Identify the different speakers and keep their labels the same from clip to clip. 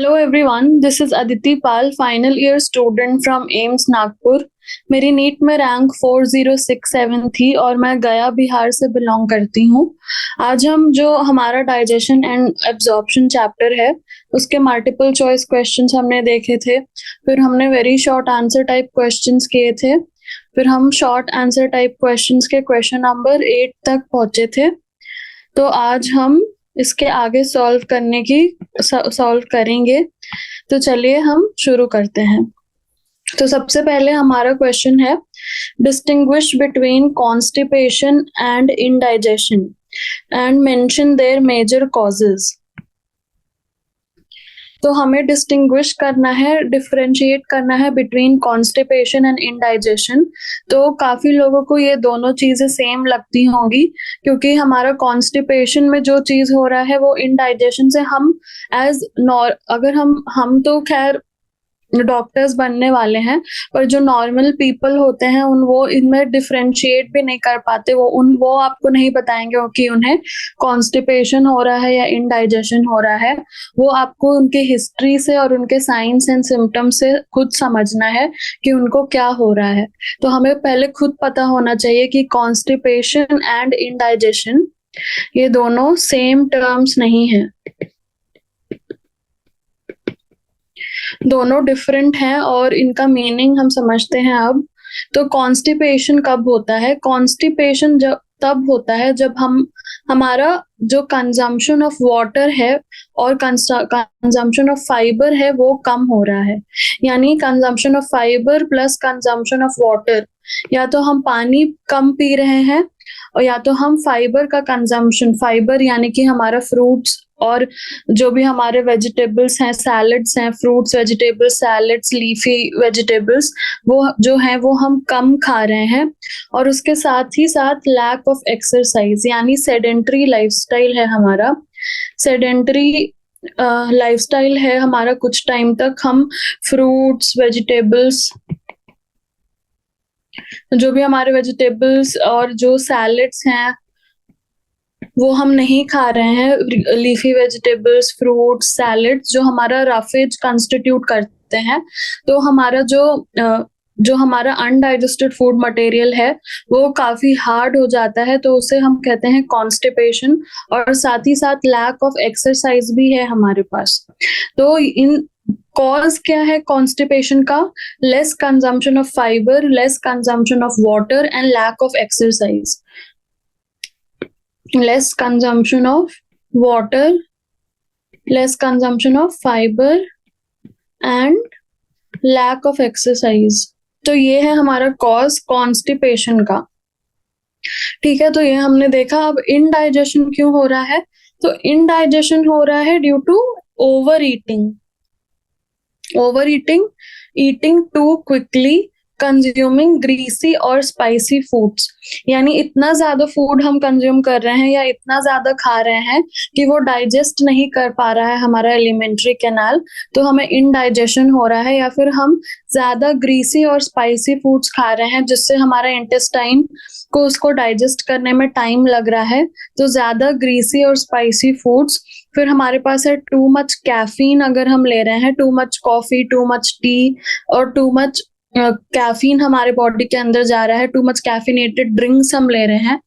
Speaker 1: Hello everyone, this is Aditi Pal, final year student from AIIMS Nagpur. मेरी NEET में rank 4067 थी और मैं गया बिहार से बिलोंग करती हूँ। आज हम जो हमारा डाइजेशन एंड एब्जॉर्प्शन चैप्टर है उसके मल्टीपल चॉइस क्वेश्चंस हमने देखे थे। फिर हमने very short answer type questions किए थे। फिर हम शॉर्ट आंसर टाइप क्वेश्चंस के क्वेश्चन नंबर 8 तक पहुंचे थे। तो आज हम इसके आगे सॉल्व करेंगे। तो चलिए हम शुरू करते हैं। तो सबसे पहले हमारा क्वेश्चन है, distinguish between constipation and indigestion and mention their major causes. तो हमें डिस्टिंग्विश करना है, डिफरेंशिएट करना है बिटवीन कॉन्स्टिपेशन एंड इंडाइजेशन। तो काफी लोगों को ये दोनों चीजें सेम लगती होंगी, क्योंकि हमारा कॉन्स्टिपेशन में जो चीज हो रहा है वो इंडाइजेशन से हम अगर हम तो खैर डॉक्टर्स बनने वाले हैं, पर जो नॉर्मल पीपल होते हैं वो इनमें डिफरेंशिएट भी नहीं कर पाते। वो आपको नहीं बताएंगे कि उन्हें कॉन्स्टिपेशन हो रहा है या इंडाइजेशन हो रहा है। वो आपको उनके हिस्ट्री से और उनके साइंस एंड सिम्टम्स से खुद समझना है कि उनको क्या हो रहा है। तो हमें पहले खुद पता होना चाहिए कि कॉन्स्टिपेशन एंड इंडाइजेशन ये दोनों सेम टर्म्स नहीं है, दोनों डिफरेंट हैं और इनका मीनिंग हम समझते हैं अब। तो कॉन्स्टिपेशन कब होता है? कॉन्स्टिपेशन जब तब होता है जब हमारा जो कंजम्पशन ऑफ वाटर है और कंजम्पशन ऑफ फाइबर है वो कम हो रहा है। यानी consumption of fibre plus consumption of water, या तो हम पानी कम पी रहे हैं और या तो हम फाइबर का कंजम्पशन, फाइबर यानी कि हमारा फ्रूट्स और जो भी हमारे वेजिटेबल्स हैं, सैलड्स हैं, fruits, vegetables, salads, leafy vegetables, वो जो है वो हम कम खा रहे हैं। और उसके साथ ही साथ लैक ऑफ एक्सरसाइज, यानी सेडेंटरी लाइफस्टाइल है हमारा। सेडेंटरी लाइफस्टाइल है हमारा। कुछ टाइम तक हम फ्रूट्स, वेजिटेबल्स, जो भी हमारे वेजिटेबल्स और जो सैलड्स हैं वो हम नहीं खा रहे हैं। लीफी वेजिटेबल्स, फ्रूट्स, सैलड्स जो हमारा रफेज कंस्टिट्यूट करते हैं। तो हमारा जो हमारा अनडाइजेस्टेड फूड मटेरियल है वो काफी हार्ड हो जाता है, तो उसे हम कहते हैं कॉन्स्टिपेशन। और साथ ही साथ लैक ऑफ एक्सरसाइज भी है हमारे पास। तो इन कॉज क्या है कॉन्स्टिपेशन का? Less consumption of fibre, less consumption of water and lack of exercise. less consumption of water, less consumption of fiber and lack of exercise। तो ये है हमारा कॉज कॉन्स्टिपेशन का। ठीक है, तो ये हमने देखा। अब इनडाइजेशन क्यों हो रहा है? तो इनडाइजेशन हो रहा है due to overeating. Overeating, eating too quickly, consuming greasy और स्पाइसी फूड्स। यानी इतना ज्यादा फूड हम कंज्यूम कर रहे हैं या इतना ज्यादा खा रहे हैं कि वो डाइजेस्ट नहीं कर पा रहा है हमारा एलिमेंट्री कैनाल, तो हमें इनडाइजेशन हो रहा है। या फिर हम ज्यादा ग्रीसी और स्पाइसी फूड्स खा रहे हैं जिससे हमारा इंटेस्टाइन को उसको डाइजेस्ट करने में टाइम लग रहा है। तो ज्यादा ग्रीसी और स्पाइसी फूड्स। फिर हमारे पास है टू मच कैफीन, अगर हम ले रहे हैं too much coffee, too much T और टू मच कैफीन हमारे बॉडी के अंदर जा रहा है, टू मच कैफिनेटेड ड्रिंक्स हम ले रहे हैं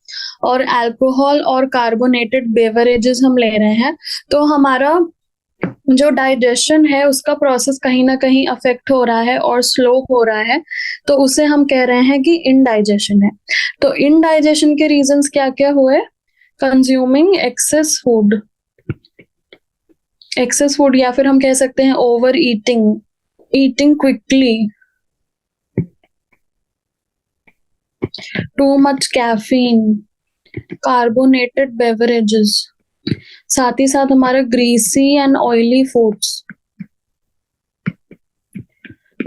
Speaker 1: और अल्कोहल और कार्बोनेटेड बेवरेजेस हम ले रहे हैं, तो हमारा जो डाइजेशन है उसका प्रोसेस कहीं ना कहीं अफेक्ट हो रहा है और स्लो हो रहा है। तो उसे हम कह रहे हैं कि इनडाइजेशन है। तो इनडाइजेशन के रीजंस क्या क्या हुए? Consuming excess food, excess food, या फिर हम कह सकते हैं over eating, eating quickly, too much caffeine, carbonated beverages, साथ ही साथ हमारे ग्रीसी एंड ऑयली फूड्स।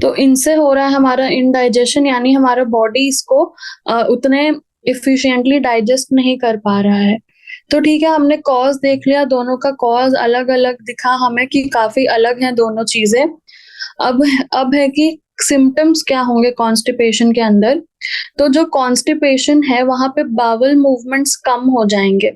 Speaker 1: तो इनसे हो रहा है हमारा इनडाइजेशन, यानी हमारा बॉडी इसको उतने इफिशिएंटली डाइजेस्ट नहीं कर पा रहा है। तो ठीक है, हमने कॉज देख लिया, दोनों का कॉज अलग अलग दिखा हमें कि काफी अलग है दोनों चीजें। अब है कि सिम्टम्स क्या होंगे कॉन्स्टिपेशन के अंदर, तो जो कॉन्स्टिपेशन है वहां पे बावल मूवमेंट्स कम हो जाएंगे।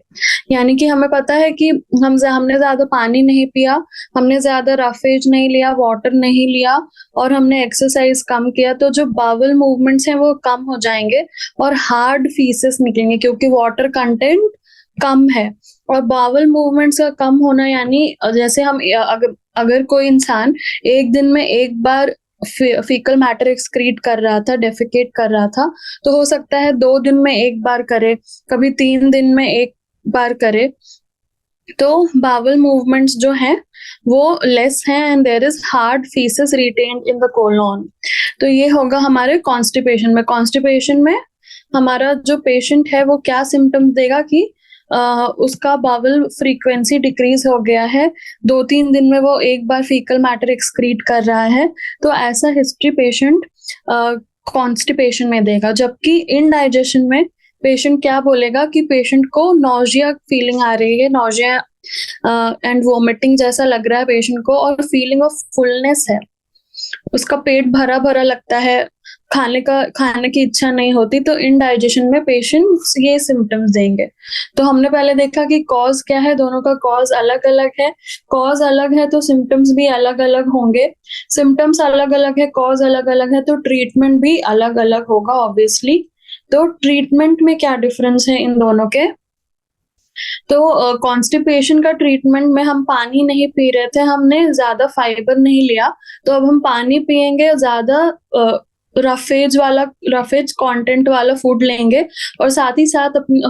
Speaker 1: यानी कि हमें पता है कि हमने ज्यादा पानी नहीं पिया, हमने ज्यादा रफेज नहीं लिया, वाटर नहीं लिया, और हमने एक्सरसाइज कम किया, तो जो बावल मूवमेंट्स हैं वो कम हो जाएंगे और हार्ड फीसेस निकलेंगे क्योंकि वाटर कंटेंट कम है। और बावल मूवमेंट्स का कम होना यानी जैसे हम अगर कोई इंसान एक दिन में एक बार फीकल मैटर एक्सक्रीट कर रहा था, डेफिकेट कर रहा था, तो हो सकता है 2 दिन में एक बार करे, कभी 3 दिन में एक बार करे, तो बावल मूवमेंट्स जो हैं वो लेस हैं and there is hard faeces retained in the colon. तो ये होगा हमारे कॉन्स्टिपेशन में। कॉन्स्टिपेशन में हमारा जो पेशेंट है वो क्या सिम्टम्स देगा कि उसका बावल फ्रीक्वेंसी डिक्रीज हो गया है, 2-3 दिन में वो एक बार फीकल मैटर एक्सक्रीट कर रहा है, तो ऐसा हिस्ट्री पेशेंट कॉन्स्टिपेशन में देगा। जबकि इनडाइजेशन में पेशेंट क्या बोलेगा कि पेशेंट को नॉजिया फीलिंग आ रही है, नॉजिया एंड वोमिटिंग जैसा लग रहा है पेशेंट को, और फीलिंग ऑफ फुलनेस है, उसका पेट भरा भरा लगता है, खाने की इच्छा नहीं होती। तो इनडाइजेशन में पेशेंट्स ये सिम्टम्स देंगे। तो हमने पहले देखा कि कॉज क्या है, दोनों का कॉज अलग अलग है, कॉज अलग है तो सिम्टम्स भी अलग अलग होंगे, सिम्टम्स अलग अलग है, कॉज अलग अलग है, तो ट्रीटमेंट भी अलग अलग होगा ऑब्वियसली। तो ट्रीटमेंट में क्या डिफरेंस है इन दोनों के, तो कॉन्स्टिपेशन का ट्रीटमेंट में हम पानी नहीं पी रहे थे, हमने ज्यादा फाइबर नहीं लिया, तो अब हम पानी पियेंगे, ज्यादा रफेज कंटेंट वाला फूड लेंगे, और साथ ही साथ अपनी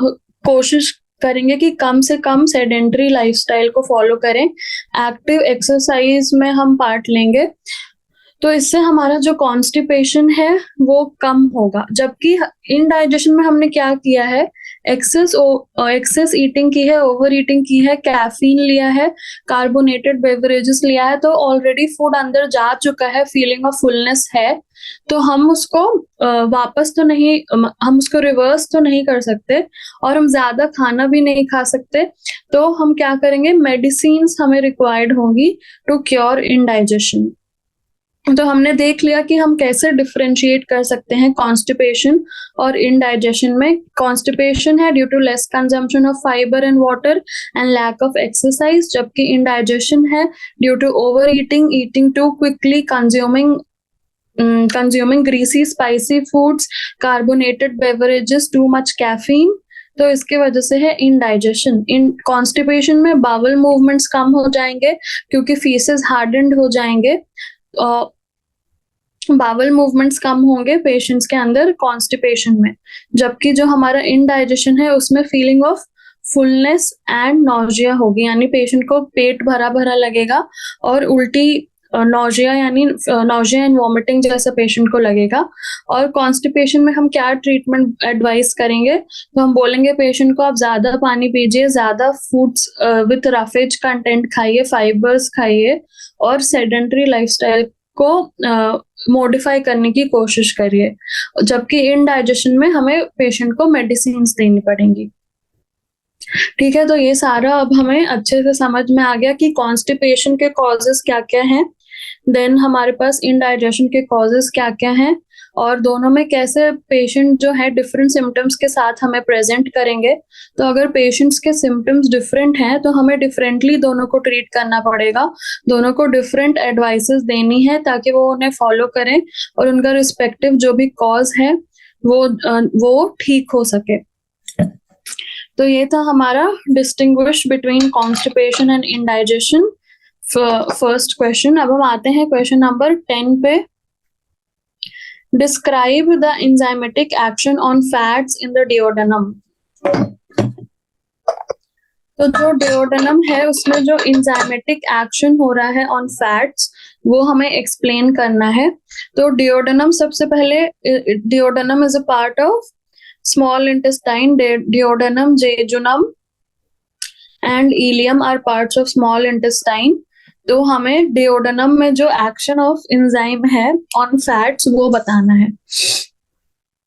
Speaker 1: कोशिश करेंगे कि कम से कम सेडेंटरी लाइफस्टाइल को फॉलो करें, एक्टिव एक्सरसाइज में हम पार्ट लेंगे, तो इससे हमारा जो कॉन्स्टिपेशन है वो कम होगा। जबकि इनडाइजेशन में हमने क्या किया है, एक्सेस ईटिंग की है, ओवर ईटिंग की है, कैफीन लिया है, कार्बोनेटेड बेवरेजेस लिया है, तो ऑलरेडी फूड अंदर जा चुका है, फीलिंग ऑफ फुलनेस है, तो हम उसको वापस तो नहीं, हम उसको रिवर्स तो नहीं कर सकते, और हम ज्यादा खाना भी नहीं खा सकते। तो हम क्या करेंगे, मेडिसिन हमें रिक्वायर्ड होंगी टू क्योर इनडाइजेशन। तो हमने देख लिया कि हम कैसे डिफरेंशिएट कर सकते हैं कॉन्स्टिपेशन और इनडाइजेशन में। कॉन्स्टिपेशन है due to less consumption of fibre and water and lack of exercise, जबकि इनडाइजेशन है due to overeating, eating too quickly, consuming greasy spicy foods, carbonated beverages, too much caffeine। तो इसके वजह से है indigestion. इन constipation में Bawal movements कम हो जाएंगे क्योंकि फीसेस हार्डेंड हो जाएंगे, बावल मूवमेंट्स कम होंगे पेशेंट्स के अंदर कॉन्स्टिपेशन में। जबकि जो हमारा इनडाइजेशन है उसमें feeling of fullness and nausea होगी, यानी पेशेंट को पेट भरा भरा लगेगा और उल्टी, नॉजिया यानी नॉजिया एंड वॉमिटिंग जैसा पेशेंट को लगेगा। और कॉन्स्टिपेशन में हम क्या ट्रीटमेंट एडवाइस करेंगे, तो हम बोलेंगे पेशेंट को आप ज्यादा पानी पीजिए, ज्यादा फूड्स विथ रफेज कंटेंट खाइए, फाइबर्स खाइए, और सेडेंटरी लाइफस्टाइल को मॉडिफाई करने की कोशिश करिए। जबकि इनडाइजेशन में हमें पेशेंट को मेडिसिन देनी पड़ेंगी। ठीक है, तो ये सारा अब हमें अच्छे से समझ में आ गया कि कॉन्स्टिपेशन के कॉजेस क्या क्या हैं, देन हमारे पास इनडाइजेशन के कॉजेस क्या क्या हैं, और दोनों में कैसे पेशेंट जो है डिफरेंट सिम्टम्स के साथ हमें प्रेजेंट करेंगे। तो अगर पेशेंट्स के सिम्टम्स डिफरेंट हैं तो हमें डिफरेंटली दोनों को ट्रीट करना पड़ेगा, दोनों को डिफरेंट एडवाइसेस देनी है ताकि वो उन्हें फॉलो करें और उनका रिस्पेक्टिव जो भी कॉज है वो ठीक हो सके। तो ये था हमारा distinguish between constipation and indigestion first question. अब हम आते हैं क्वेश्चन नंबर 10 पे। Describe the enzymatic action on fats in the duodenum. तो जो डिओडेनम है उसमें जो एंजाइमेटिक एक्शन हो रहा है ऑन फैट्स वो हमें एक्सप्लेन करना है। तो डिओडेनम, सबसे पहले duodenum is a part of small intestine, duodenum, jejunum and ileum are parts of small intestine. तो हमें डिओडेनम में जो एक्शन ऑफ एंजाइम है ऑन फैट्स वो बताना है।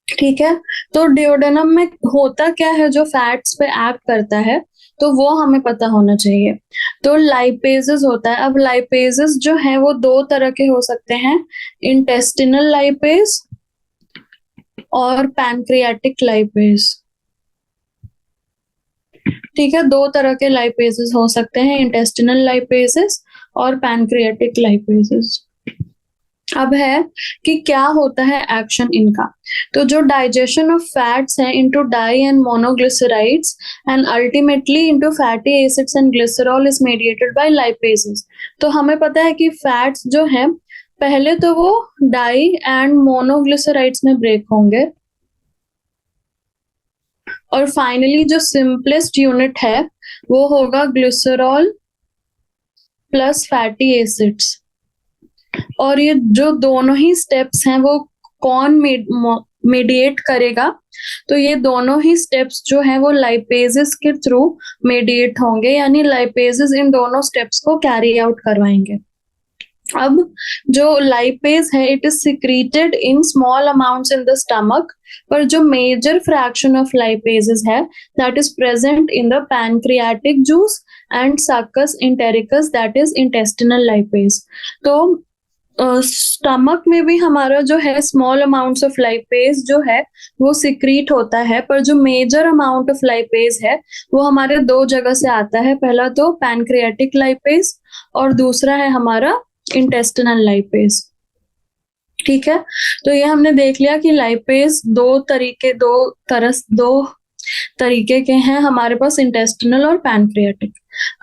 Speaker 1: ठीक है, तो डिओडेनम में होता क्या है जो फैट्स पे एक्ट करता है, तो वो हमें पता होना चाहिए। तो लाइपेजेस होता है। अब लाइपेजेस जो है वो दो तरह के हो सकते हैं, इंटेस्टिनल लाइपेज और पैनक्रियाटिक लाइपेज। ठीक है, दो तरह के लाइपेजेस हो सकते हैं, इंटेस्टिनल लाइपेजेस और पैनक्रियाटिक लाइपेजेस। अब है कि क्या होता है एक्शन इनका। तो जो डाइजेशन ऑफ फैट्स है into di and monoglycerides and ultimately into fatty acids and glycerol is mediated by lipases. तो हमें पता है कि फैट्स जो है पहले तो वो डाई एंड मोनोग्लिसराइड्स में ब्रेक होंगे और फाइनली जो सिंपलेस्ट यूनिट है वो होगा ग्लिसरॉल प्लस फैटी एसिड्स। और ये जो दोनों ही स्टेप्स हैं वो कौन मेडिएट करेगा, तो ये दोनों ही स्टेप्स जो हैं वो लाइपेजेस के थ्रू मेडिएट होंगे, यानी लाइपेजेस इन दोनों स्टेप्स को कैरी आउट करवाएंगे। अब जो लाइपेज है it is secreted in small amounts in the stomach, पर जो मेजर फ्रैक्शन ऑफ लाइपेजेस है that is present in the pancreatic juice and succus इंटेरिकस that is intestinal lipase. तो स्टमक में भी हमारा जो है स्मॉल अमाउंट्स ऑफ लाइपेज जो है वो सिक्रीट होता है, पर जो मेजर अमाउंट ऑफ लाइपेज है वो हमारे दो जगह से आता है। पहला तो पैनक्रियाटिक लाइपेज और दूसरा है हमारा इंटेस्टिनल लाइपेज। ठीक है, तो ये हमने देख लिया कि लाइपेज दो तरीके के हैं हमारे पास, इंटेस्टिनल और पैनक्रियाटिक।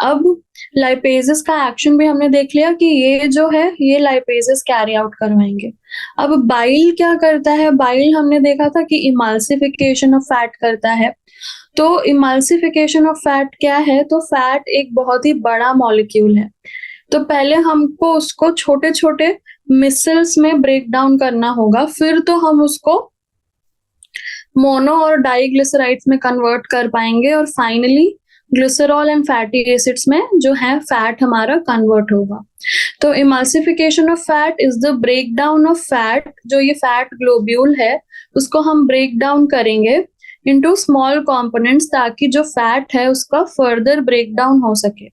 Speaker 1: अब लाइपेजेस का एक्शन भी हमने देख लिया कि ये जो है ये लाइपेजेस कैरी आउट करवाएंगे। अब बाइल क्या करता है, बाइल हमने देखा था कि इमल्सिफिकेशन ऑफ फैट करता है। तो इमल्सिफिकेशन ऑफ फैट क्या है, तो फैट एक बहुत ही बड़ा मॉलिक्यूल है, तो पहले हमको उसको छोटे छोटे मिसल्स में ब्रेक डाउन करना होगा, फिर तो हम उसको मोनो और डाइग्लिसराइड्स में कन्वर्ट कर पाएंगे और finally glycerol and fatty acids में जो है फैट हमारा कन्वर्ट होगा। तो emulsification of fat is the breakdown of fat. जो ये फैट ग्लोब्यूल है उसको हम ब्रेक डाउन करेंगे इनटू स्मॉल कंपोनेंट्स ताकि जो फैट है उसका फर्दर ब्रेक डाउन हो सके।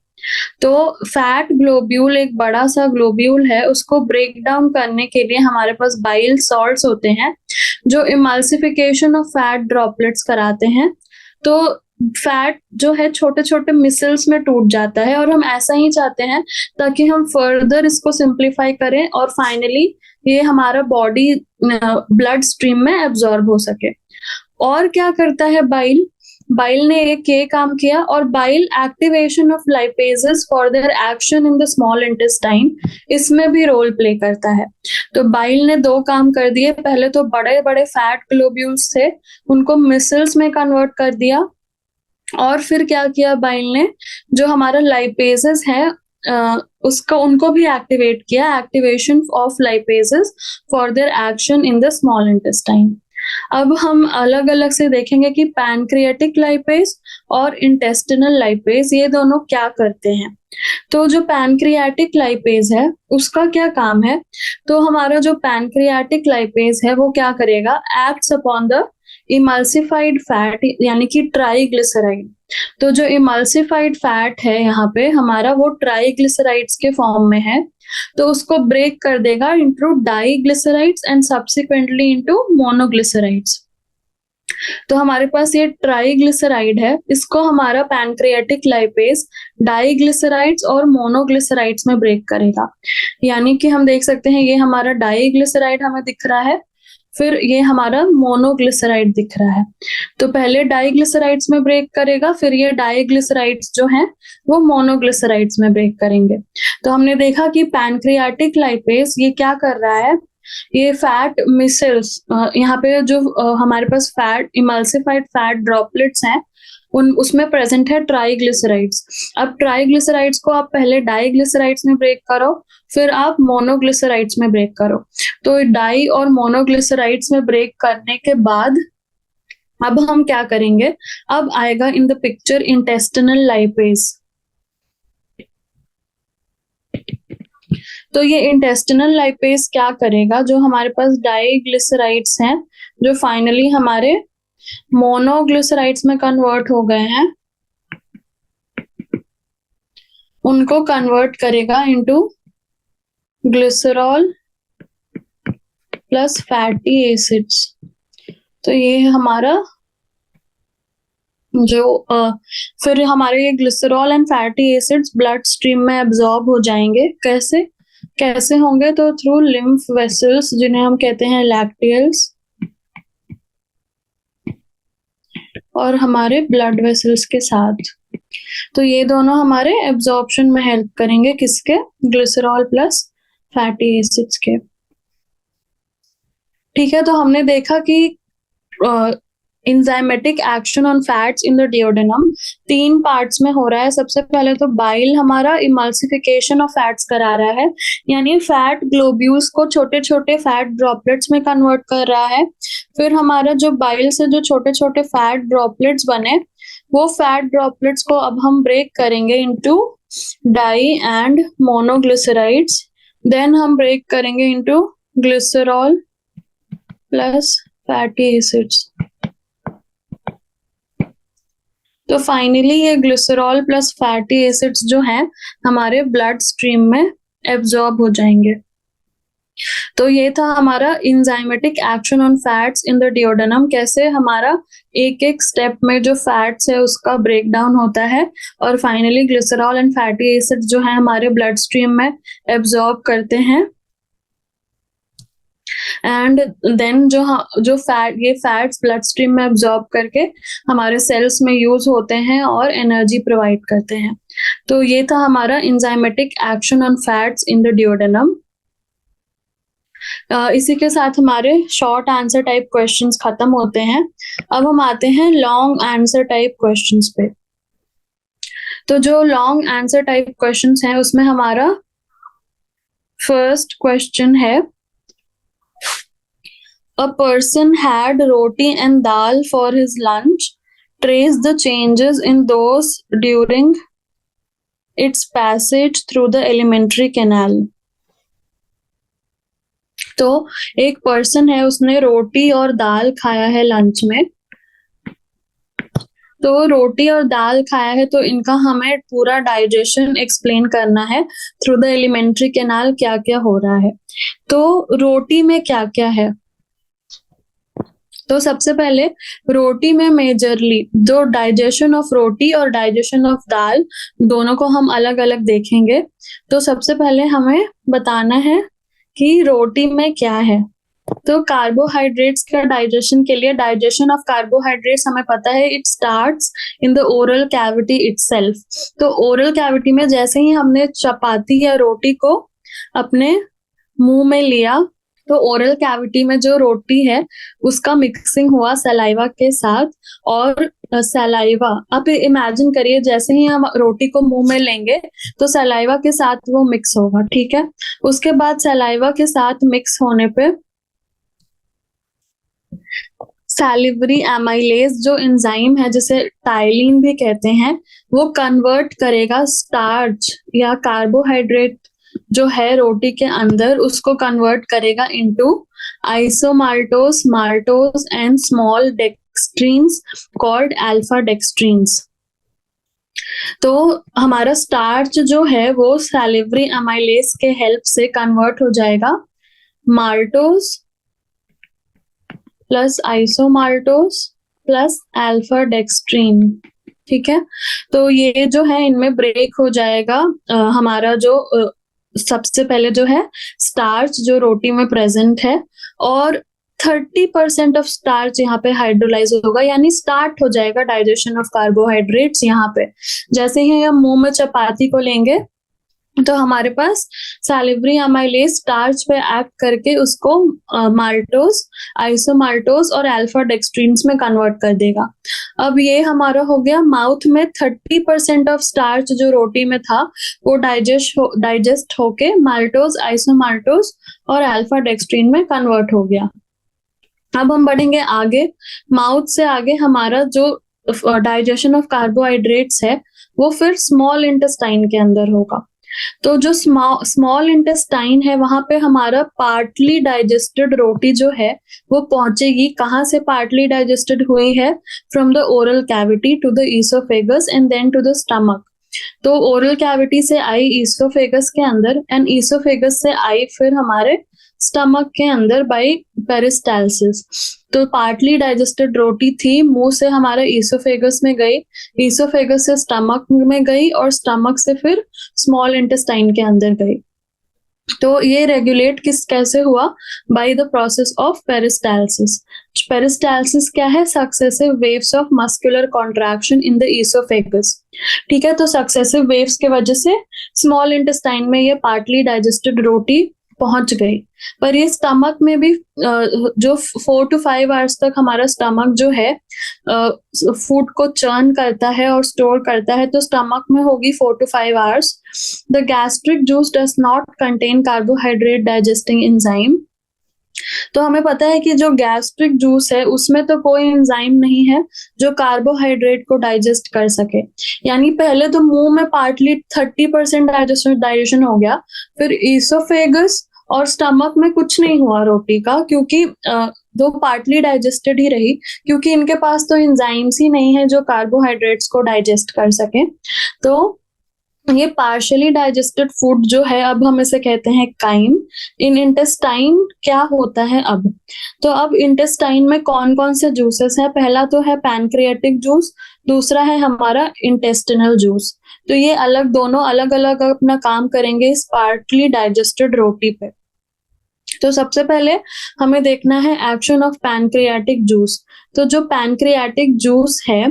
Speaker 1: तो फैट ग्लोब्यूल एक बड़ा सा ग्लोब्यूल है, उसको ब्रेक डाउन करने के लिए हमारे पास बाइल सॉल्ट्स होते हैं जो इमल्सिफिकेशन ऑफ फैट ड्रॉपलेट्स कराते हैं। तो फैट जो है छोटे छोटे मिसल्स में टूट जाता है और हम ऐसा ही चाहते हैं ताकि हम फर्दर इसको सिंप्लीफाई करें और फाइनली ये हमारा बॉडी ब्लड स्ट्रीम में एब्जॉर्ब हो सके। और क्या करता है बाइल, बाइल ने एक ये काम किया, और bile activation of lipases for their action in the small intestine इसमें भी रोल प्ले करता है। तो बाइल ने दो काम कर दिए, पहले तो बड़े बड़े फैट ग्लोब्यूल्स थे उनको मिसल्स में कन्वर्ट कर दिया, और फिर क्या किया बाइल ने, जो हमारा लाइपेजेस है उसको उनको भी एक्टिवेट किया, activation of lipases for their action in the small intestine. अब हम अलग अलग से देखेंगे कि पैनक्रियाटिक लाइपेज और इंटेस्टिनल लाइपेज ये दोनों क्या करते हैं। तो जो पैनक्रियाटिक लाइपेज है उसका क्या काम है, तो हमारा जो पैनक्रियाटिक लाइपेज है वो क्या करेगा, acts upon the emulsified fat यानी कि ट्राइग्लिसराइड। तो जो इमल्सिफाइड फैट है यहाँ पे हमारा वो ट्राइग्लिसराइड्स के फॉर्म में है, तो उसको ब्रेक कर देगा into diglycerides and subsequently into monoglycerides. तो हमारे पास ये ट्राइग्लिसराइड है, इसको हमारा पैनक्रियाटिक लाइपेज डाइग्लिसराइड्स और मोनोग्लिसराइड्स में ब्रेक करेगा। यानी कि हम देख सकते हैं ये हमारा डाइग्लिसराइड हमें दिख रहा है, फिर ये हमारा मोनोग्लिसराइड दिख रहा है। तो पहले डाइग्लिसराइड्स में ब्रेक करेगा, फिर ये डाइग्लिसराइड्स जो हैं वो मोनोग्लिसराइड्स में ब्रेक करेंगे। तो हमने देखा कि पैनक्रियाटिक लाइपेज ये क्या कर रहा है, ये फैट मिसल्स यहाँ पे जो हमारे पास फैट इमल्सिफाइड फैट ड्रॉपलेट्स हैं उसमें प्रेजेंट है ट्राइग्लिसराइड्स। अब ट्राइग्लिसराइड्स को आप पहले डाइग्लिसराइड्स में ब्रेक करो, फिर आप मोनोग्लिसराइड्स में ब्रेक करो। तो डाई और मोनोग्लिसराइड्स में ब्रेक करने के बाद अब हम क्या करेंगे, अब आएगा in the picture intestinal lipase. तो ये इंटेस्टिनल लाइपेज क्या करेगा, जो हमारे पास डाइग्लिसराइड्स हैं जो फाइनली हमारे मोनोग्लिसराइड्स में कन्वर्ट हो गए हैं, उनको कन्वर्ट करेगा into glycerol plus fatty acids. तो ये है हमारा जो फिर हमारे ये glycerol and fatty acids blood stream में एब्जॉर्ब हो जाएंगे। कैसे कैसे होंगे? तो थ्रू लिम्फ वेसल्स, जिन्हें हम कहते हैं लैक्टियल्स, और हमारे ब्लड वेसल्स के साथ। तो ये दोनों हमारे एब्जॉर्प्शन में हेल्प करेंगे, किसके? ग्लिसरॉल प्लस फैटी एसिड्स के। ठीक है, तो हमने देखा कि enzymatic action on fats in the duodenum 3 parts में हो रहा है। सबसे पहले तो बाइल हमारा इमल्सिफिकेशन ऑफ फैट्स करा रहा है, यानी फैट ग्लोब्यूल्स को छोटे छोटे फैट ड्रॉपलेट्स में कन्वर्ट कर रहा है। फिर हमारा जो बाइल से जो छोटे छोटे फैट ड्रॉपलेट्स बने, वो फैट ड्रॉपलेट्स को अब हम ब्रेक करेंगे into di and monoglycerides. Then हम ब्रेक करेंगे into glycerol plus fatty acids. तो फाइनली ये ग्लिसरॉल प्लस फैटी एसिड्स जो हैं हमारे ब्लड स्ट्रीम में एब्जॉर्ब हो जाएंगे। तो ये था हमारा enzymatic action on fats in the duodenum, कैसे हमारा एक एक स्टेप में जो फैट्स है उसका ब्रेक डाउन होता है और finally glycerol and fatty acids जो है हमारे ब्लड स्ट्रीम में एब्जॉर्ब करते हैं। एंड देन जो ये फैट्स ब्लड स्ट्रीम में एब्जॉर्ब करके हमारे सेल्स में यूज होते हैं और एनर्जी प्रोवाइड करते हैं। तो ये था हमारा enzymatic action on fats in the duodenum. इसी के साथ हमारे शॉर्ट आंसर टाइप क्वेश्चंस खत्म होते हैं। अब हम आते हैं लॉन्ग आंसर टाइप क्वेश्चंस पे। तो जो लॉन्ग आंसर टाइप क्वेश्चंस हैं उसमें हमारा फर्स्ट क्वेश्चन है, a person had roti and dal for his lunch. Trace the changes in those during its passage through the alimentary canal. तो एक person है, उसने रोटी और दाल खाया है लंच में। तो रोटी और दाल खाया है तो इनका हमें पूरा डाइजेशन एक्सप्लेन करना है थ्रू द एलिमेंट्री कैनाल, क्या क्या हो रहा है। तो रोटी में क्या क्या है? तो सबसे पहले रोटी में मेजरली जो डाइजेशन ऑफ रोटी और डाइजेशन ऑफ दाल दोनों को हम अलग अलग देखेंगे। तो सबसे पहले हमें बताना है कि रोटी में क्या है। तो कार्बोहाइड्रेट्स का डाइजेशन के लिए, डाइजेशन ऑफ कार्बोहाइड्रेट्स हमें पता है it starts in the oral cavity itself. तो ओरल कैविटी में जैसे ही हमने चपाती या रोटी को अपने मुंह में लिया, तो ओरल कैविटी में जो रोटी है उसका मिक्सिंग हुआ सलाइवा के साथ, और सलाइवा, आप इमेजिन करिए जैसे ही हम रोटी को मुंह में लेंगे तो सलाइवा के साथ वो मिक्स होगा। ठीक है, उसके बाद सलाइवा के साथ मिक्स होने पे सैलिवरी एमाइलेज जो एंजाइम है, जिसे टाइलिन भी कहते हैं, वो कन्वर्ट करेगा स्टार्च या कार्बोहाइड्रेट जो है रोटी के अंदर, उसको कन्वर्ट करेगा into isomaltose, maltose and small dextrins called alpha dextrins. तो हमारा स्टार्च जो है वो सैलिवरी एमाइलेज के हेल्प से कन्वर्ट हो जाएगा maltose plus isomaltose plus alpha dextrin. ठीक है, तो ये जो है इनमें ब्रेक हो जाएगा हमारा जो सबसे पहले जो है स्टार्च जो रोटी में प्रेजेंट है, और 30% ऑफ स्टार्च यहाँ पे हाइड्रोलाइज होगा, यानी स्टार्ट हो जाएगा डाइजेशन ऑफ कार्बोहाइड्रेट्स यहाँ पे। जैसे ही हम मुंह में चपाती को लेंगे तो हमारे पास सैलिवरी एमाइलेज स्टार्च पे एक्ट करके उसको माल्टोस, आइसोमाल्टोस और अल्फा डेक्सट्रीन्स में कन्वर्ट कर देगा। अब ये हमारा हो गया माउथ में 30% ऑफ स्टार्च जो रोटी में था वो डाइजेस्ट होके माल्टोस, आइसोमाल्टोस और अल्फा डेक्सट्रीन में कन्वर्ट हो गया। अब हम बढ़ेंगे आगे। माउथ से आगे हमारा जो डाइजेशन ऑफ कार्बोहाइड्रेट्स है वो फिर स्मॉल इंटेस्टाइन के अंदर होगा। तो जो स्मॉल इंटेस्टाइन है वहां पे हमारा पार्टली डाइजेस्टेड रोटी जो है वो पहुंचेगी। कहाँ से पार्टली डाइजेस्टेड हुई है? From the oral cavity to the oesophagus and then to the stomach. तो ओरल कैविटी से आई ईसोफेगस के अंदर, एंड ईसोफेगस से आई फिर हमारे स्टमक के अंदर बाय पेरिस्टालसिस। तो पार्टली डाइजेस्टेड रोटी थी, मुंह से हमारे ईसोफेगस में गई, ईसोफेगस से स्टमक में गई, और स्टमक से फिर स्मॉल इंटेस्टाइन के अंदर गई। तो ये रेगुलेट कैसे हुआ? Bye the process of peristalsis. Peristalsis क्या है? Successive waves of muscular contraction in the oesophagus. ठीक है, तो सक्सेसिव वेव्स के वजह से स्मॉल इंटेस्टाइन में ये पार्टली डाइजेस्टेड रोटी पहुंच गई। पर ये स्टमक में भी जो 4 to 5 आवर्स तक हमारा स्टमक जो है फूड को चर्न करता है और स्टोर करता है, तो स्टमक में होगी 4 to 5 hours. The gastric juice does not contain carbohydrate digesting enzyme. तो हमें पता है कि जो गैस्ट्रिक जूस है उसमें तो कोई एंजाइम नहीं है जो कार्बोहाइड्रेट को डाइजेस्ट कर सके। यानी पहले तो मुंह में पार्टली 30% डाइजेशन हो गया, फिर ईसोफेगस और स्टमक में कुछ नहीं हुआ रोटी का, क्योंकि दो पार्टली डाइजेस्टेड ही रही, क्योंकि इनके पास तो एंजाइम्स ही नहीं है जो कार्बोहाइड्रेट्स को डाइजेस्ट कर सके। तो ये पार्शियली डाइजेस्टेड फूड जो है, अब हम इसे कहते हैं काइम। इन इंटेस्टाइन क्या होता है अब? तो अब इंटेस्टाइन में कौन कौन से जूसेस हैं? पहला तो है पैनक्रियाटिक जूस, दूसरा है हमारा इंटेस्टिनल जूस। तो ये अलग, दोनों अलग अलग अपना काम करेंगे इस पार्टली डाइजेस्टेड रोटी पे। तो सबसे पहले हमें देखना है एक्शन ऑफ पैनक्रियाटिक जूस। तो जो पैनक्रियाटिक जूस है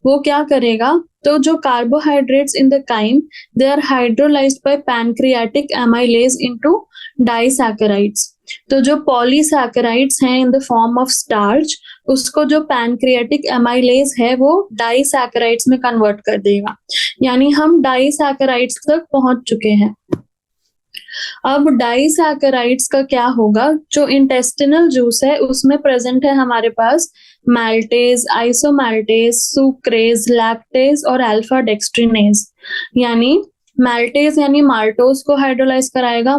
Speaker 1: वो क्या करेगा? तो जो carbohydrates in the chyme, they are hydrolysed by pancreatic amylase into disaccharides. तो जो पॉलीसैकेराइड्स हैं in the form of starch, उसको जो पैनक्रियाटिक एमाइलेज है वो डाइसैकेराइड्स में कन्वर्ट कर देगा। यानी हम डाइसैकेराइड्स तक पहुंच चुके हैं। अब डाइसैकेराइड्स का क्या होगा? जो इंटेस्टिनल जूस है उसमें प्रेजेंट है हमारे पास मैल्टेज, आइसोमैल्टेज, सुक्रेज, लैक्टेज और अल्फा डेक्स्ट्रिनेज। यानी मैल्टेज यानी माल्टोज को हाइड्रोलाइज कराएगा,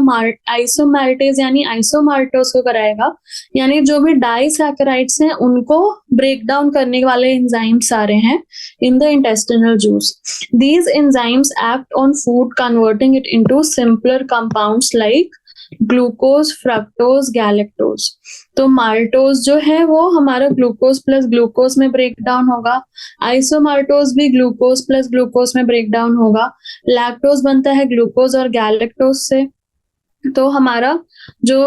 Speaker 1: आइसोमैल्टेज यानी आइसोमाल्टोज को कराएगा। यानी जो भी डाइसैकेराइड्स हैं उनको ब्रेक डाउन करने वाले एंजाइम सारे हैं in the intestinal juice. These enzymes act on food, converting it into simpler compounds like glucose, fructose, galactose. तो माल्टोज जो है वो हमारा ग्लूकोज प्लस ग्लूकोज में ब्रेक डाउन होगा, आइसोमाल्टोज भी ग्लूकोज प्लस ग्लूकोज में ब्रेक डाउन होगा, लैक्टोज बनता है ग्लूकोज और गैलेक्टोज से। तो हमारा जो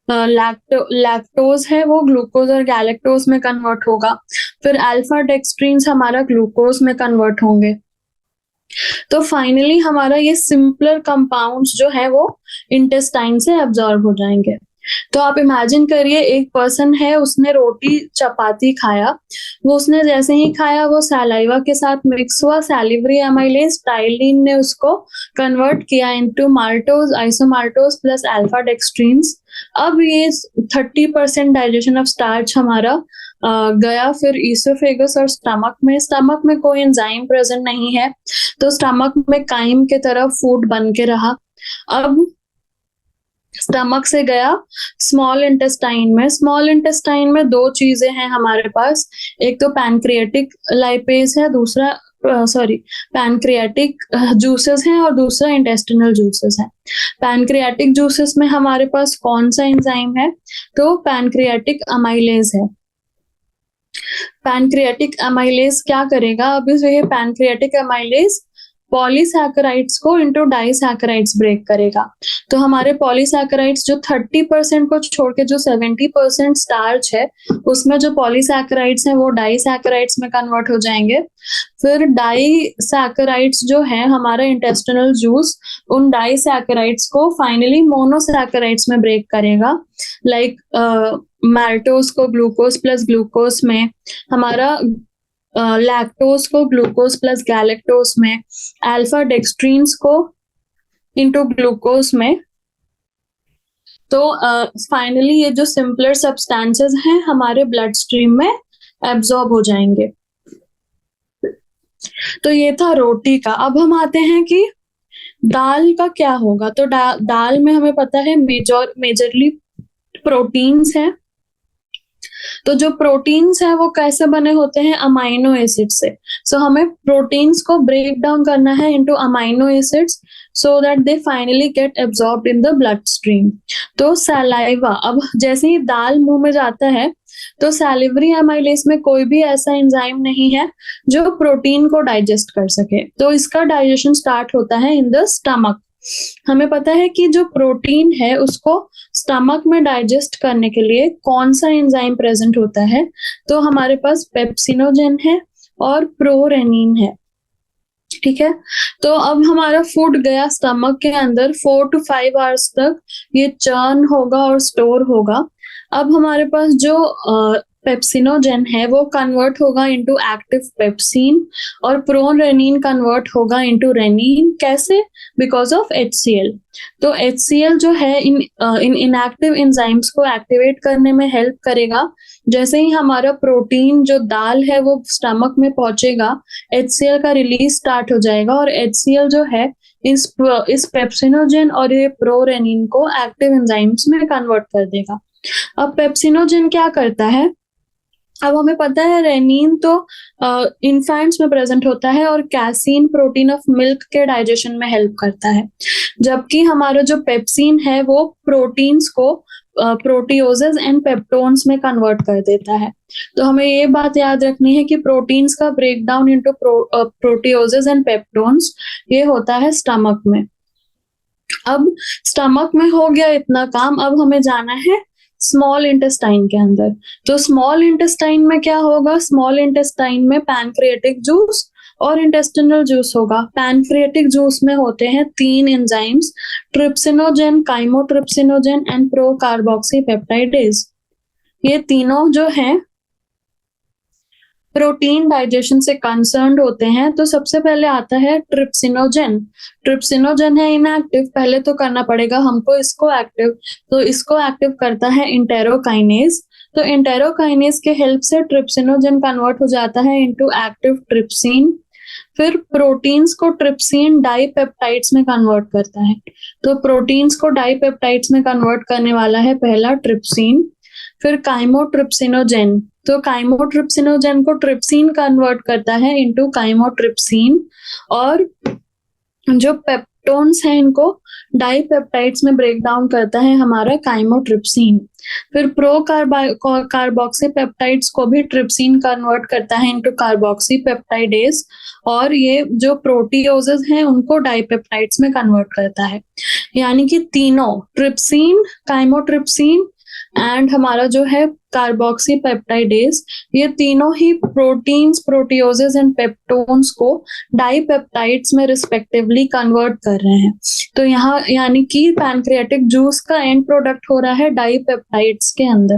Speaker 1: लैक्टोज है वो ग्लूकोज और गैलेक्टोज में कन्वर्ट होगा, फिर अल्फा डेक्स्ट्रीन्स हमारा ग्लूकोज में कन्वर्ट होंगे। तो फाइनली हमारा ये सिंपलर कंपाउंड्स जो है वो इंटेस्टाइन से एब्जॉर्ब हो जाएंगे। तो आप इमेजिन करिए, एक पर्सन है, उसने रोटी चपाती खाया, वो उसने जैसे ही खाया वो सैलाइवा के साथ मिक्स हुआ, सैलिवरी एमाइलेज टाइलिन ने उसको कन्वर्ट किया इनटू माल्टोज, आइसोमाल्टोज प्लस अल्फा डेक्स्ट्रीन्स। अब ये 30% डाइजेशन ऑफ स्टार्च हमारा गया फिर ईसोफेगस और स्टमक में कोई एंजाइम प्रेजेंट नहीं है, तो स्टमक में काइम के तरफ फूड बन के रहा। अब स्टमक से गया स्मॉल इंटेस्टाइन में दो चीजें हैं हमारे पास, एक तो पैनक्रियाटिक लाइपेज है, दूसरा पैनक्रियाटिक जूसेस हैं और दूसरा इंटेस्टिनल जूसेस है। पैनक्रियाटिक जूसेस में हमारे पास कौन सा एंजाइम है? तो पैनक्रियाटिक अमाइलेज है। पैनक्रियाटिक अमाइलेज क्या करेगा? अभी ये पैनक्रियाटिक अमाइलेज पॉलीसैकेराइड्स को इनटू डाइसैकेराइड्स ब्रेक करेगा। तो हमारे पॉलीसैकेराइड्स जो 30% को छोड़ के जो 70% स्टार्च है, उसमें जो पॉलीसैकेराइड्स हैं वो डाइसैकेराइड्स में कन्वर्ट हो जाएंगे। फिर डाइसैकेराइड्स जो है हमारा इंटेस्टिनल जूस, उन डाइसैकेराइड्स को फाइनली मोनोसैकेराइड्स में ब्रेक करेगा, लाइक माल्टोज को ग्लूकोज प्लस ग्लूकोज में, हमारा लैक्टोज को ग्लूकोज प्लस गैलेक्टोज में, अल्फा डेक्स्ट्रीन्स को इनटू ग्लूकोज में। तो फाइनली ये जो सिंपलर सब्सटेंसेस हैं हमारे ब्लड स्ट्रीम में एब्जॉर्ब हो जाएंगे। तो ये था रोटी का। अब हम आते हैं कि दाल का क्या होगा। तो दाल में हमें पता है मेजरली प्रोटीन्स हैं। तो जो प्रोटीन्स है वो कैसे बने होते हैं, अमाइनो एसिड से। सो हमें प्रोटीन्स को ब्रेक डाउन करना है into amino acids so that they finally get absorbed in the blood stream. तो सलाइवा, अब जैसे ही दाल मुंह में जाता है तो सैलिवरी एमाइलेज में कोई भी ऐसा एंजाइम नहीं है जो प्रोटीन को डाइजेस्ट कर सके, तो इसका डाइजेशन स्टार्ट होता है इन द स्टमक। हमें पता है कि जो प्रोटीन है उसको स्टमक में डाइजेस्ट करने के लिए कौन सा एंजाइम प्रेजेंट होता है, तो हमारे पास पेप्सिनोजेन है और प्रोरेनिन है। ठीक है, तो अब हमारा फूड गया स्टमक के अंदर, 4 to 5 आवर्स तक ये चर्न होगा और स्टोर होगा। अब हमारे पास जो पेप्सिनोजेन है वो कन्वर्ट होगा इनटू एक्टिव पेप्सिन और प्रोरेनिन कन्वर्ट होगा इनटू रेनिन। कैसे? Because of HCl। तो HCl जो है इन इनएक्टिव एंजाइम्स को एक्टिवेट करने में हेल्प करेगा। जैसे ही हमारा प्रोटीन जो दाल है वो स्टमक में पहुंचेगा, HCl का रिलीज स्टार्ट हो जाएगा और HCl जो है इस पेप्सिनोजेन और ये प्रोरेनिन को एक्टिव एंजाइम्स में कन्वर्ट कर देगा। अब पेप्सिनोजेन क्या करता है? अब हमें पता है रेनिन तो इन्फेंट्स में प्रेजेंट होता है और कैसीन प्रोटीन ऑफ मिल्क के डाइजेशन में हेल्प करता है, जबकि हमारा जो पेप्सिन है वो प्रोटीन्स को प्रोटियोजेस एंड पेप्टोन्स में कन्वर्ट कर देता है। तो हमें ये बात याद रखनी है कि प्रोटीन्स का break down into proteoses and peptones ये होता है स्टमक में। अब स्टमक में हो गया इतना काम, अब हमें जाना है स्मॉल इंटेस्टाइन के अंदर। तो स्मॉल इंटेस्टाइन में क्या होगा? स्मॉल इंटेस्टाइन में पैनक्रियाटिक जूस और इंटेस्टिनल जूस होगा। पैनक्रियाटिक जूस में होते हैं 3 एंजाइम्स, ट्रिप्सिनोजेन, काइमोट्रिप्सिनोजेन एंड प्रोकार्बोक्सीपेप्टाइडेज। ये तीनों जो हैं प्रोटीन डाइजेशन से कंसर्न्ड होते हैं। तो सबसे पहले आता है ट्रिप्सिनोजेन। ट्रिप्सिनोजेन है इनएक्टिव, पहले तो करना पड़ेगा हमको इसको एक्टिव। तो इसको एक्टिव करता है इंटेरोकाइनेज। तो इंटेरोकाइनेज के हेल्प से ट्रिप्सिनोजेन कन्वर्ट हो जाता है इनटू एक्टिव ट्रिप्सिन। फिर प्रोटीन्स को ट्रिप्सिन डाइपेप्टाइड्स में कन्वर्ट करता है। तो प्रोटीन्स को डाइपेप्टाइड्स में कन्वर्ट करने वाला है पहला ट्रिप्सिन। फिर काइमोट्रिप्सिनोजेन, तो काइमोट्रिप्सिनोजेन को ट्रिप्सिन कन्वर्ट करता है इनटू काइमोट्रिप्सिन और जो पेप्टोन्स हैं इनको डाइपेप्टाइड्स में ब्रेक डाउन करता है हमारा काइमोट्रिप्सिन। फिर कार्बोक्सीपेप्टाइड्स को भी ट्रिप्सिन कन्वर्ट करता है इनटू कार्बोक्सीपेप्टाइडेज और ये जो प्रोटियोजेस हैं उनको डाइपेप्टाइड्स में कन्वर्ट करता है। यानी कि तीनों ट्रिप्सिन, काइमोट्रिप्सिन एंड हमारा जो है कार्बोक्सीपेप्टाइडेज, ये तीनों ही प्रोटीन्स, प्रोटियोजेस एंड पेप्टोन्स को डाइपेप्टाइड्स में रिस्पेक्टिवली कन्वर्ट कर रहे हैं। तो यहाँ यानी कि पैनक्रियाटिक जूस का एंड प्रोडक्ट हो रहा है डाइपेप्टाइड्स के अंदर।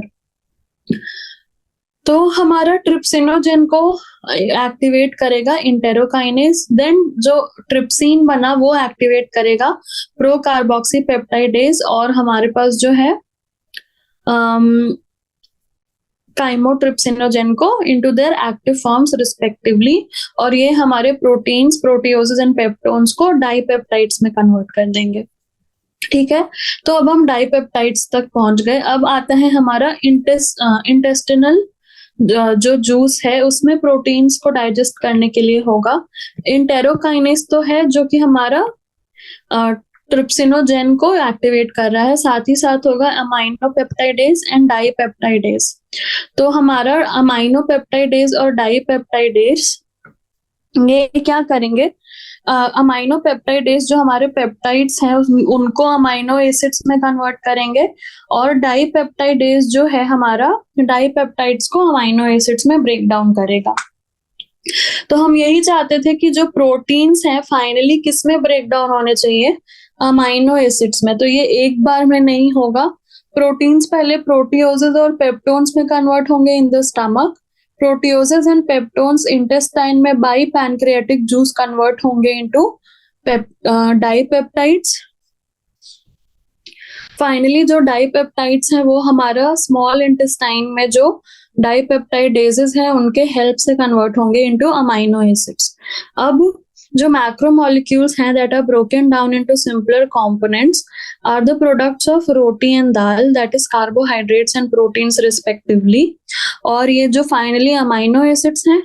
Speaker 1: तो हमारा ट्रिप्सिनोजेन को एक्टिवेट करेगा इंटेरोकाइनेज, देन जो ट्रिप्सिन बना वो एक्टिवेट करेगा प्रोकार्बोक्सीपेप्टाइडेज और हमारे पास जो है काइमोट्रिप्सिनोजेन को into their active forms respectively और ये हमारे प्रोटीन्स, प्रोटियोजेस एंड पेप्टोन्स को डाइपेप्टाइड्स में कन्वर्ट कर देंगे। ठीक है, तो अब हम डाइपेप्टाइड्स तक पहुंच गए। अब आता है हमारा इंटेस्टिनल जो जूस है उसमें प्रोटीन्स को डाइजेस्ट करने के लिए होगा इंटेरोकाइनेज तो है जो कि हमारा ट्रिप्सिनोजेन को एक्टिवेट कर रहा है, साथ ही साथ होगा अमाइनोपेप्टाइडेज एंड डाइपेप्टाइडेज। तो हमारा अमाइनोपेप्टाइडेज और डाइपेप्टाइडेज ये क्या करेंगे? अमाइनोपेप्टाइडेज जो हमारे पेप्टाइड्स हैं उनको अमाइनो एसिड्स में कन्वर्ट करेंगे और डाइपेप्टाइडेज जो है हमारा डाइपेप्टाइड्स को अमाइनो एसिड्स में ब्रेक डाउन करेगा। तो हम यही चाहते थे कि जो प्रोटीन्स हैं फाइनली किस में ब्रेक डाउन होने चाहिए? अमाइनो एसिड्स में। तो ये एक बार में नहीं होगा, प्रोटीन्स पहले प्रोटियोजेस और पेप्टोन्स में कन्वर्ट होंगे in the stomach, proteoses and peptones intestine में बाय पैनक्रियाटिक जूस कन्वर्ट होंगे इनटू डाइपेप्टाइड्स। फाइनली जो डाइपेप्टाइड्स हैं वो हमारा स्मॉल इंटेस्टाइन में जो डाइपेप्टाइडेजेस हैं उनके हेल्प से कन्वर्ट होंगे इनटू अमाइनो एसिड्स। अब जो मैक्रोमोलिक्यूल्स हैं that are broken down into simpler components are the products of roti and dal, that is carbohydrates and proteins respectively. और ये जो फाइनली अमाइनो एसिड्स हैं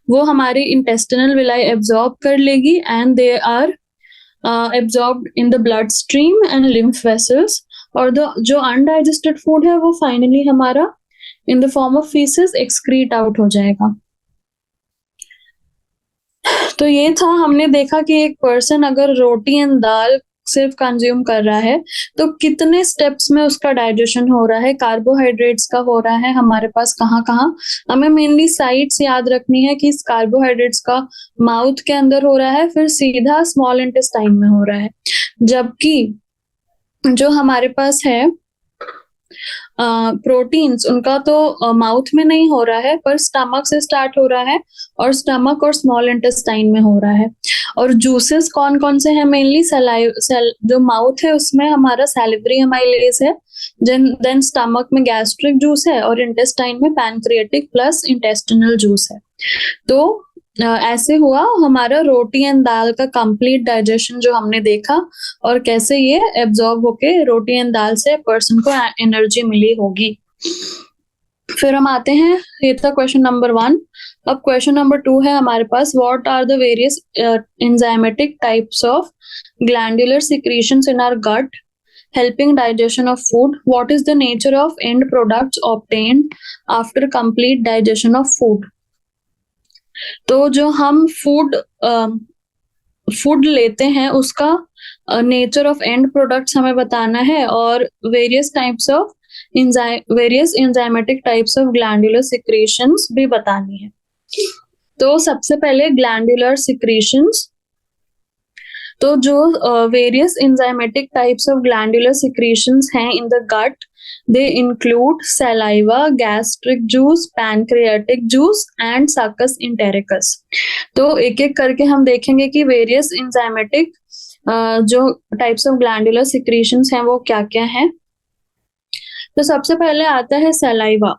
Speaker 1: वो हमारी इंटेस्टिनल विलाई एब्जॉर्ब कर लेगी and they are absorbed in the bloodstream and lymph vessels. और जो अनडाइजेस्टेड फूड है वो फाइनली हमारा in the form of faeces excrete out हो जाएगा। तो ये था, हमने देखा कि एक पर्सन अगर रोटी एंड दाल सिर्फ कंज्यूम कर रहा है तो कितने स्टेप्स में उसका डाइजेशन हो रहा है, कार्बोहाइड्रेट्स का हो रहा है हमारे पास कहाँ कहाँ। हमें मेनली साइड्स याद रखनी है कि इस कार्बोहाइड्रेट्स का माउथ के अंदर हो रहा है, फिर सीधा स्मॉल इंटेस्टाइन में हो रहा है। जबकि जो हमारे पास है प्रोटीन्स, उनका तो माउथ में नहीं हो रहा है पर स्टमक से स्टार्ट हो रहा है और स्टमक और स्मॉल इंटेस्टाइन में हो रहा है। और जूसेस कौन कौन से हैं, मेनली जो माउथ है उसमें हमारा सैलिवरी अमाइलेज है, देन स्टमक में गैस्ट्रिक जूस है और इंटेस्टाइन में पैनक्रियाटिक प्लस इंटेस्टिनल जूस है। तो ऐसे हुआ हमारा रोटी एंड दाल का कंप्लीट डाइजेशन जो हमने देखा, और कैसे ये एब्जॉर्ब होके रोटी एंड दाल से पर्सन को एनर्जी मिली होगी। फिर हम आते हैं, ये था क्वेश्चन नंबर 1। अब क्वेश्चन नंबर 2 है हमारे पास, what are the various enzymatic types of glandular secretions in our gut helping digestion of food? What is the nature of end products obtained after complete digestion of food? तो जो हम food लेते हैं उसका nature of and products हमें बताना है, और various enzymatic types of glandular secretions भी बतानी है। तो सबसे पहले ग्लैंडुलर सिक्रीशंस। तो जो various enzymatic types of glandular secretions हैं in the gut, they include saliva, gastric juice, pancreatic juice and succus entericus। तो एक एक करके हम देखेंगे कि वेरियस एंजाइमेटिक जो टाइप्स ऑफ ग्लैंडुलर सिक्रीशंस हैं वो क्या क्या हैं। तो सबसे पहले आता है सलाइवा।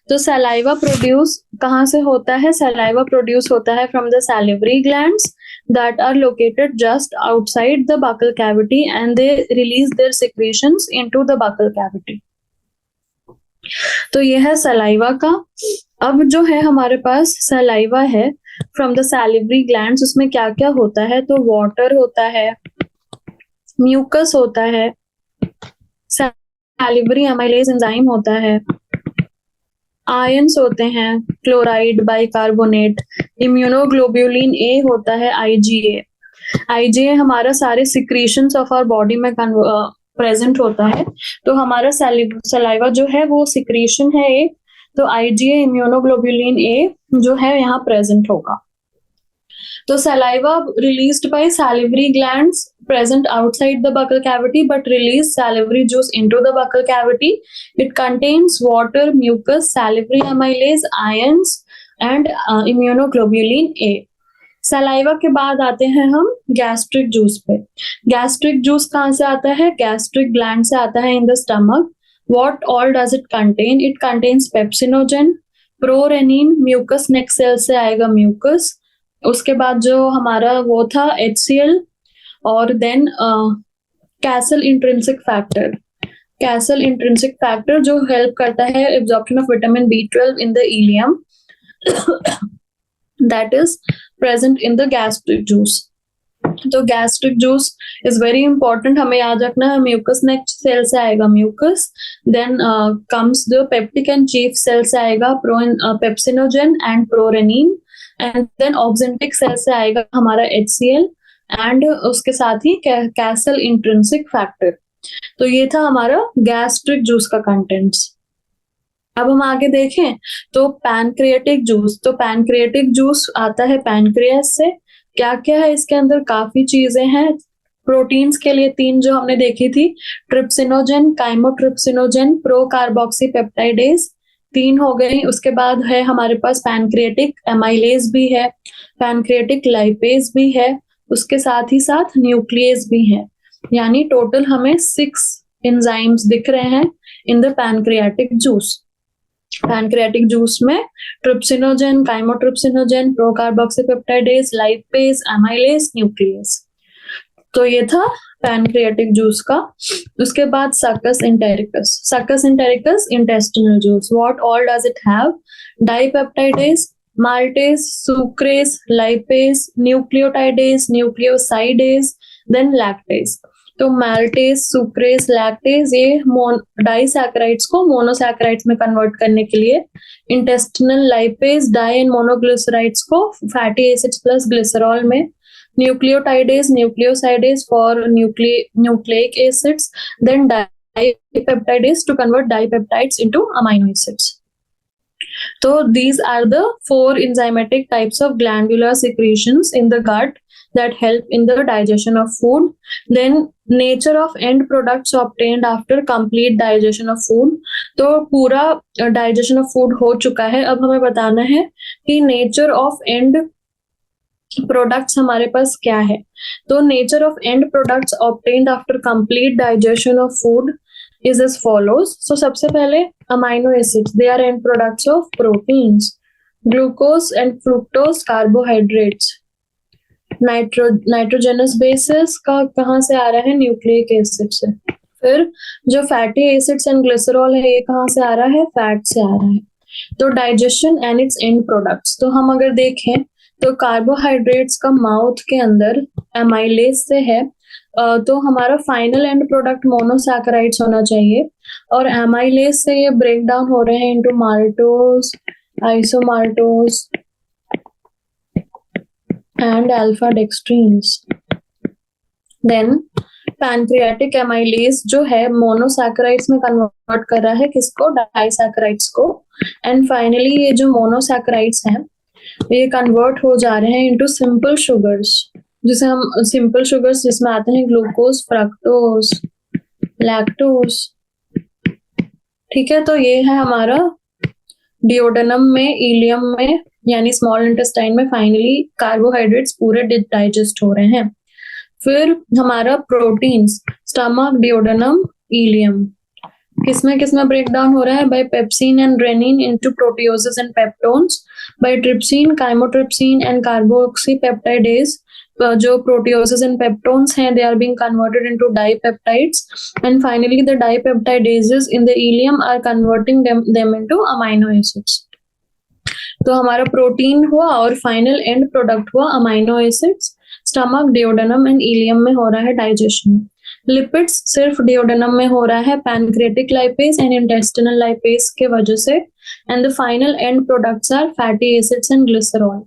Speaker 1: तो सलाइवा प्रोड्यूस कहाँ से होता है? सलाइवा प्रोड्यूस होता है from the salivary glands that are located just outside the buccal cavity and they release their secretions into the buccal cavity। तो ये है सलाइवा का। अब जो है हमारे पास सलाइवा है फ्रॉम द सैलिवरी ग्लैंड्स, उसमें क्या क्या होता है? तो वाटर होता है, म्यूकस होता है, सैलिवरी अमाइलेज एंजाइम होता है, आयंस होते हैं, क्लोराइड, बाइकार्बोनेट, इम्यूनोग्लोब्यूलिन ए होता है, आईजीए। आईजीए हमारा सारे सिक्रीशंस ऑफ आवर बॉडी में प्रेजेंट होता है। तो हमारा सलाइवा जो है वो सिक्रीशन है एक, तो आईजीए इम्यूनोग्लोब्यूलिन ए जो है यहाँ प्रेजेंट होगा। तो saliva released by salivary glands present outside the buccal cavity but release salivary juice into the buccal cavity. It contains water, mucus, salivary amylase, ions and immunoglobulin A। Saliva के बाद आते हैं हम गैस्ट्रिक जूस पे। Gastric juice कहाँ से आता है? गैस्ट्रिक ग्लैंड से आता है in the stomach. What all does it contain? It contains pepsinogen, prorennin, mucus neck cell से आएगा म्यूकस, उसके बाद जो हमारा वो था HCl, और then Castle intrinsic factor. Castle intrinsic factor जो हेल्प करता है absorption of vitamin B12 in the ileum that is present in the gastric juice. तो gastric juice is very important, हमें याद रखना है। म्यूकस नेक सेल से आएगा mucus, then comes the peptic and chief cell से आएगा pepsinogen and prorenin, and then oxyntic cell से आएगा हमारा HCl एंड उसके साथ ही कैसल इंट्रिंसिक फैक्टर। तो ये था हमारा गैस्ट्रिक जूस का कंटेंट्स। अब हम आगे देखें तो पैनक्रियाटिक जूस। तो पैनक्रियाटिक जूस आता है पैनक्रियास से। क्या क्या है इसके अंदर? काफी चीजें हैं। प्रोटीन्स के लिए 3 जो हमने देखी थी, trypsinogen, chymotrypsinogen, pro carboxy peptidase, 3 हो गई। उसके बाद है हमारे पास पैनक्रियाटिक एमाइलेज भी है, पैनक्रियाटिक लाइपेज भी है, उसके साथ ही साथ न्यूक्लियस भी है। यानी टोटल हमें 6 एंजाइम्स दिख रहे हैं in the pancreatic juice. Pancreatic juice में trypsinogen, chymotrypsinogen, procarboxypeptidase, lipase, amylase, nucleus. तो ये था पैनक्रियाटिक जूस का। उसके बाद succus entericus. Succus entericus intestinal juice. What all does it have? Dipeptidase, maltase, sucrase, lipase, nucleotidase, nucleosidase, then lactase। तो maltase, sucrase, lactase ये disaccharides को monosaccharides में कन्वर्ट करने के लिए, intestinal lipase di and monoglycerides को फैटी एसिड्स प्लस ग्लिसरॉल में, nucleotidase, nucleosidase for nucleic acids, then dipeptidase to convert dipeptides into amino acids. So these are the 4 enzymatic types of glandular secretions in the gut that help in the digestion of food. Then nature of end products obtained after complete digestion of food. तो पूरा digestion of food हो चुका है, अब हमें बताना है कि nature of end products हमारे पास क्या है। तो nature of end products obtained after complete digestion of food is as follows. So सबसे पहले amino acids, they are end products of proteins, glucose and fructose carbohydrates, nitrogenous bases का कहाँ से आ रहा है? न्यूक्लिक एसिड से। फिर जो फैटी एसिड्स एंड ग्लिसरॉल है ये कहाँ से आ रहा है? फैट से आ रहा है। तो digestion and it's and products, तो हम अगर देखें तो कार्बोहाइड्रेट्स का माउथ के अंदर एमाइलेज से है, तो हमारा फाइनल एंड प्रोडक्ट मोनोसैकेराइड्स होना चाहिए, और एमाइलेज से ये ब्रेक डाउन हो रहे हैं into maltose, isomaltose and alpha dextrins. Then pancreatic amylase जो है मोनोसैकेराइड्स में कन्वर्ट कर रहा है किसको? डाइसैकेराइड्स को। एंड फाइनली ये जो मोनोसैकेराइड्स हैं ये कन्वर्ट हो जा रहे हैं इनटू सिंपल शुगर्स, जिसे हम सिंपल शुगर्स जिसमें आते हैं ग्लूकोज, फ्रक्टोज, लैक्टोज। ठीक है, तो ये है हमारा डिओडेनम में, इलियम में यानी स्मॉल इंटेस्टाइन में फाइनली कार्बोहाइड्रेट्स पूरे डाइजेस्ट हो रहे हैं। फिर हमारा प्रोटीन्स, स्टमक, डिओडेनम, इलियम, किसमें ब्रेक डाउन हो रहा है? By pepsin and rennin into proteoses and peptones, by trypsin, chymotrypsin and carboxypeptidase. जो प्रोटियोजेस एंड पेप्टोन्स हैं they are being converted into dipeptides, and finally the dipeptidases in the ileum are converting them into amino acids। तो हमारा protein हुआ और final and product हुआ amino acids. Stomach, duodenum and ilium में हो रहा है डाइजेशन। लिपिड्स सिर्फ डिओडेनम में हो रहा है pancreatic lipase and intestinal lipase के वजह से, and the final end products are fatty acids and glycerol.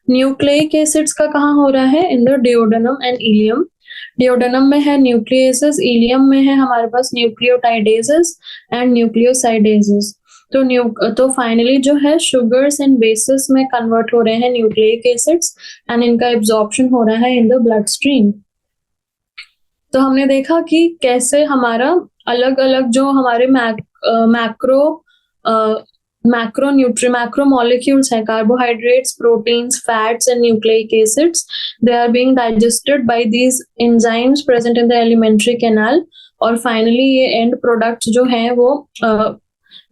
Speaker 1: Nucleic acids का कहाँ हो रहा है? In the duodenum and ileum. Duodenum में है न्यूक्लियसेस, इलियम में है हमारे पास न्यूक्लियोटाइडेजेस एंड न्यूक्लियोसाइडेजेस। तो फाइनली जो है शुगर्स एंड बेसिस में कन्वर्ट हो रहे हैं न्यूक्लिक एसिड्स, एंड इनका एब्जॉर्प्शन हो रहा है इन द ब्लड स्ट्रीम। तो हमने देखा कि कैसे हमारा अलग अलग जो हमारे मैक्रो मॉलिक्यूल्स हैं, carbohydrates, proteins, fats and nucleic acids, they are being digested by these enzymes present in the alimentary canal, और फाइनली ये एंड प्रोडक्ट्स जो हैं वो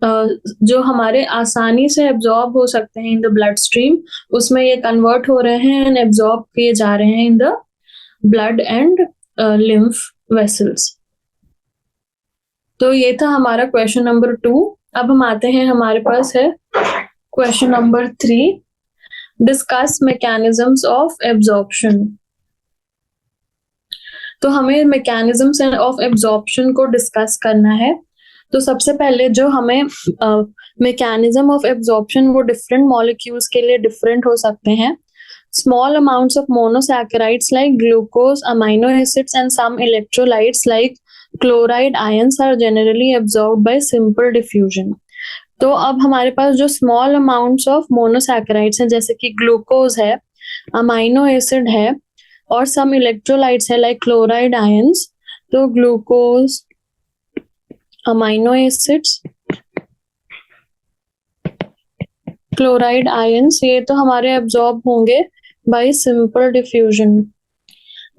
Speaker 1: जो हमारे आसानी से एब्जॉर्ब हो सकते हैं इन द ब्लड स्ट्रीम, उसमें ये कन्वर्ट हो रहे हैं एंड एब्जॉर्ब किए जा रहे हैं in the blood and lymph vessels. तो ये था हमारा क्वेश्चन नंबर 2। अब हम आते हैं, हमारे पास है question number 3, discuss mechanisms of absorption. तो हमें मैकेनिज्म्स ऑफ एब्जॉर्प्शन को डिस्कस करना है। तो सबसे पहले जो हमें मैकेनिज्म ऑफ एब्जॉर्प्शन वो डिफरेंट मॉलिक्यूल्स के लिए डिफरेंट हो सकते हैं। Small amounts of monosaccharides like glucose, amino acids and some electrolytes like chloride ions are generally absorbed by simple diffusion। तो अब हमारे पास जो small amounts of monosaccharides हैं जैसे कि ग्लूकोज है, अमाइनो एसिड है और some electrolytes है like chloride ions। तो glucose, amino acids, chloride ions, ये तो हमारे एब्जॉर्ब होंगे by simple diffusion।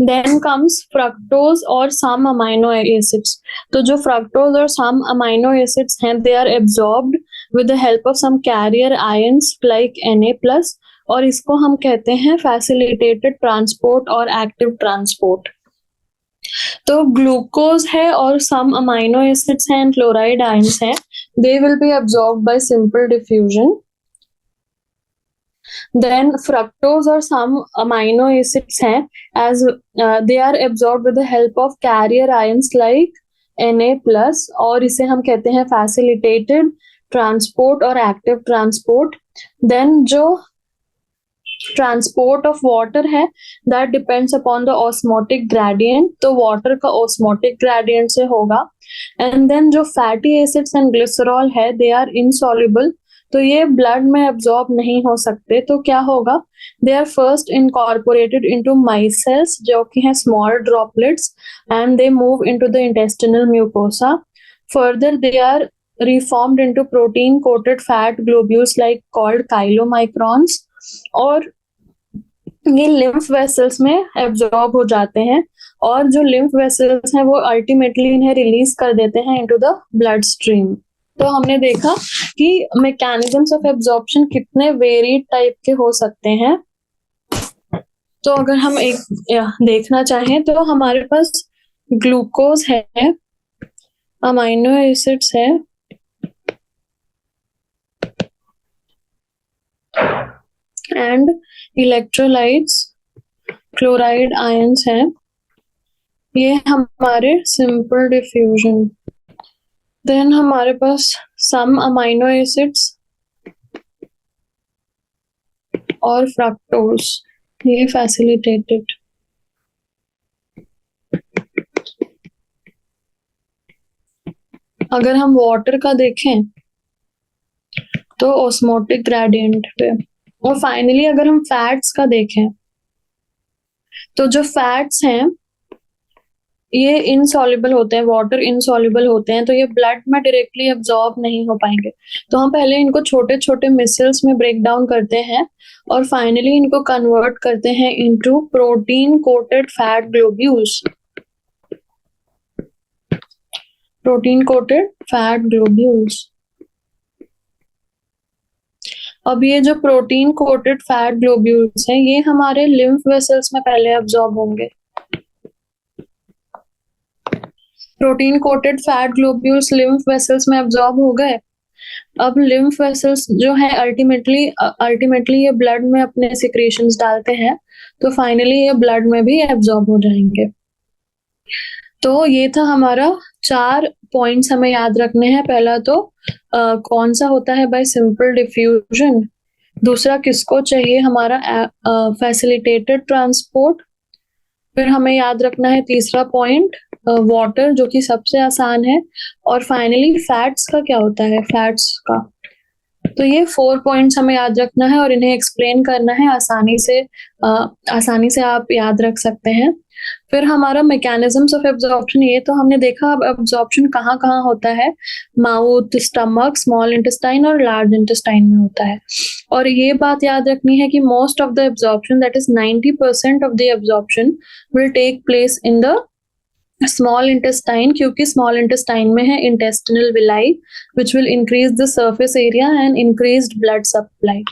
Speaker 1: Then comes fructose और some amino acids। तो जो fructose और some amino acids हैं they are absorbed with the help of some carrier ions like Na+, और इसको हम कहते हैं facilitated transport और active transport. तो ग्लूकोज है और सम अमाइनो एसिड्स हैं एंड क्लोराइड आयंस हैं, they will be absorbed bye simple diffusion. Then fructose or some amino acids हैं, as they are absorbed with the help of carrier ions like Na+, और इसे हम कहते हैं facilitated transport और active transport. Then जो transport of water है that depends upon the osmotic gradient, तो वाटर का ऑस्मोटिक ग्रेडियंट से होगा. एंड देन जो फैटी एसिड्स एंड ग्लिसरॉल है दे आर इनसॉल्युबल, तो ये ब्लड में एब्जॉर्ब नहीं हो सकते, तो क्या होगा, they are first incorporated into micelles जो कि हैं small droplets, and they move into the intestinal mucosa. Further they are reformed into protein coated fat globules like called chylomicrons, और ये लिम्फ वेसल्स में एब्जॉर्ब हो जाते हैं, और जो लिम्फ वेसल्स हैं वो अल्टीमेटली इन्हें रिलीज कर देते हैं इनटू द ब्लड स्ट्रीम. तो हमने देखा कि मैकेनिज्म्स ऑफ एब्जॉर्प्शन कितने वेरिड टाइप के हो सकते हैं. तो अगर हम एक देखना चाहें तो हमारे पास ग्लूकोज है, अमाइनो एसिड्स है, एंड इलेक्ट्रोलाइट्स क्लोराइड आयंस हैं, ये हमारे सिंपल डिफ्यूजन. देन हमारे पास सम अमाइनो एसिड्स और फ्रक्टोज, ये फैसिलिटेटेड. अगर हम वाटर का देखें तो ऑस्मोटिक ग्रेडियंट पे, और फाइनली अगर हम फैट्स का देखें तो जो फैट्स हैं ये इनसॉल्युबल होते हैं, वाटर इनसॉल्युबल होते हैं, तो ये ब्लड में डायरेक्टली एब्जॉर्ब नहीं हो पाएंगे. तो हम पहले इनको छोटे छोटे मिसल्स में ब्रेक डाउन करते हैं और फाइनली इनको कन्वर्ट करते हैं into protein coated fat globules. Protein coated fat globules. अब ये जो प्रोटीन कोटेड फैट ग्लोब्यूल्स हैं ये हमारे लिम्फ वेसल्स में पहले अब्सॉर्ब होंगे. Protein coated fat globules lymph vessels में अब्सॉर्ब हो गए. अब लिम्फ वेसल्स जो है अल्टीमेटली ये ब्लड में अपने सिक्रेशंस डालते हैं, तो फाइनली ये ब्लड में भी एब्सॉर्ब हो जाएंगे. तो ये था हमारा 4 पॉइंट्स हमें याद रखने हैं. पहला तो कौन सा होता है बाय सिंपल डिफ्यूजन, दूसरा किसको चाहिए हमारा फैसिलिटेटेड ट्रांसपोर्ट, फिर हमें याद रखना है तीसरा पॉइंट वाटर जो कि सबसे आसान है, और फाइनली फैट्स का क्या होता है, फैट्स का. तो ये 4 पॉइंट्स हमें याद रखना है और इन्हें एक्सप्लेन करना है आसानी से आप याद रख सकते हैं. फिर हमारा मैकेनिज्म्स ऑफ एब्जॉर्प्शन, ये तो हमने देखा. अब एब्जॉर्प्शन कहाँ कहाँ होता है, माउथ, स्टमक, स्मॉल इंटेस्टाइन और लार्ज इंटेस्टाइन में होता है. और ये बात याद रखनी है कि most of the absorption, that is 90% of the absorption will take place in the small intestine, क्योंकि स्मॉल इंटेस्टाइन में है intestinal villi which will increase the surface area and increased blood supply.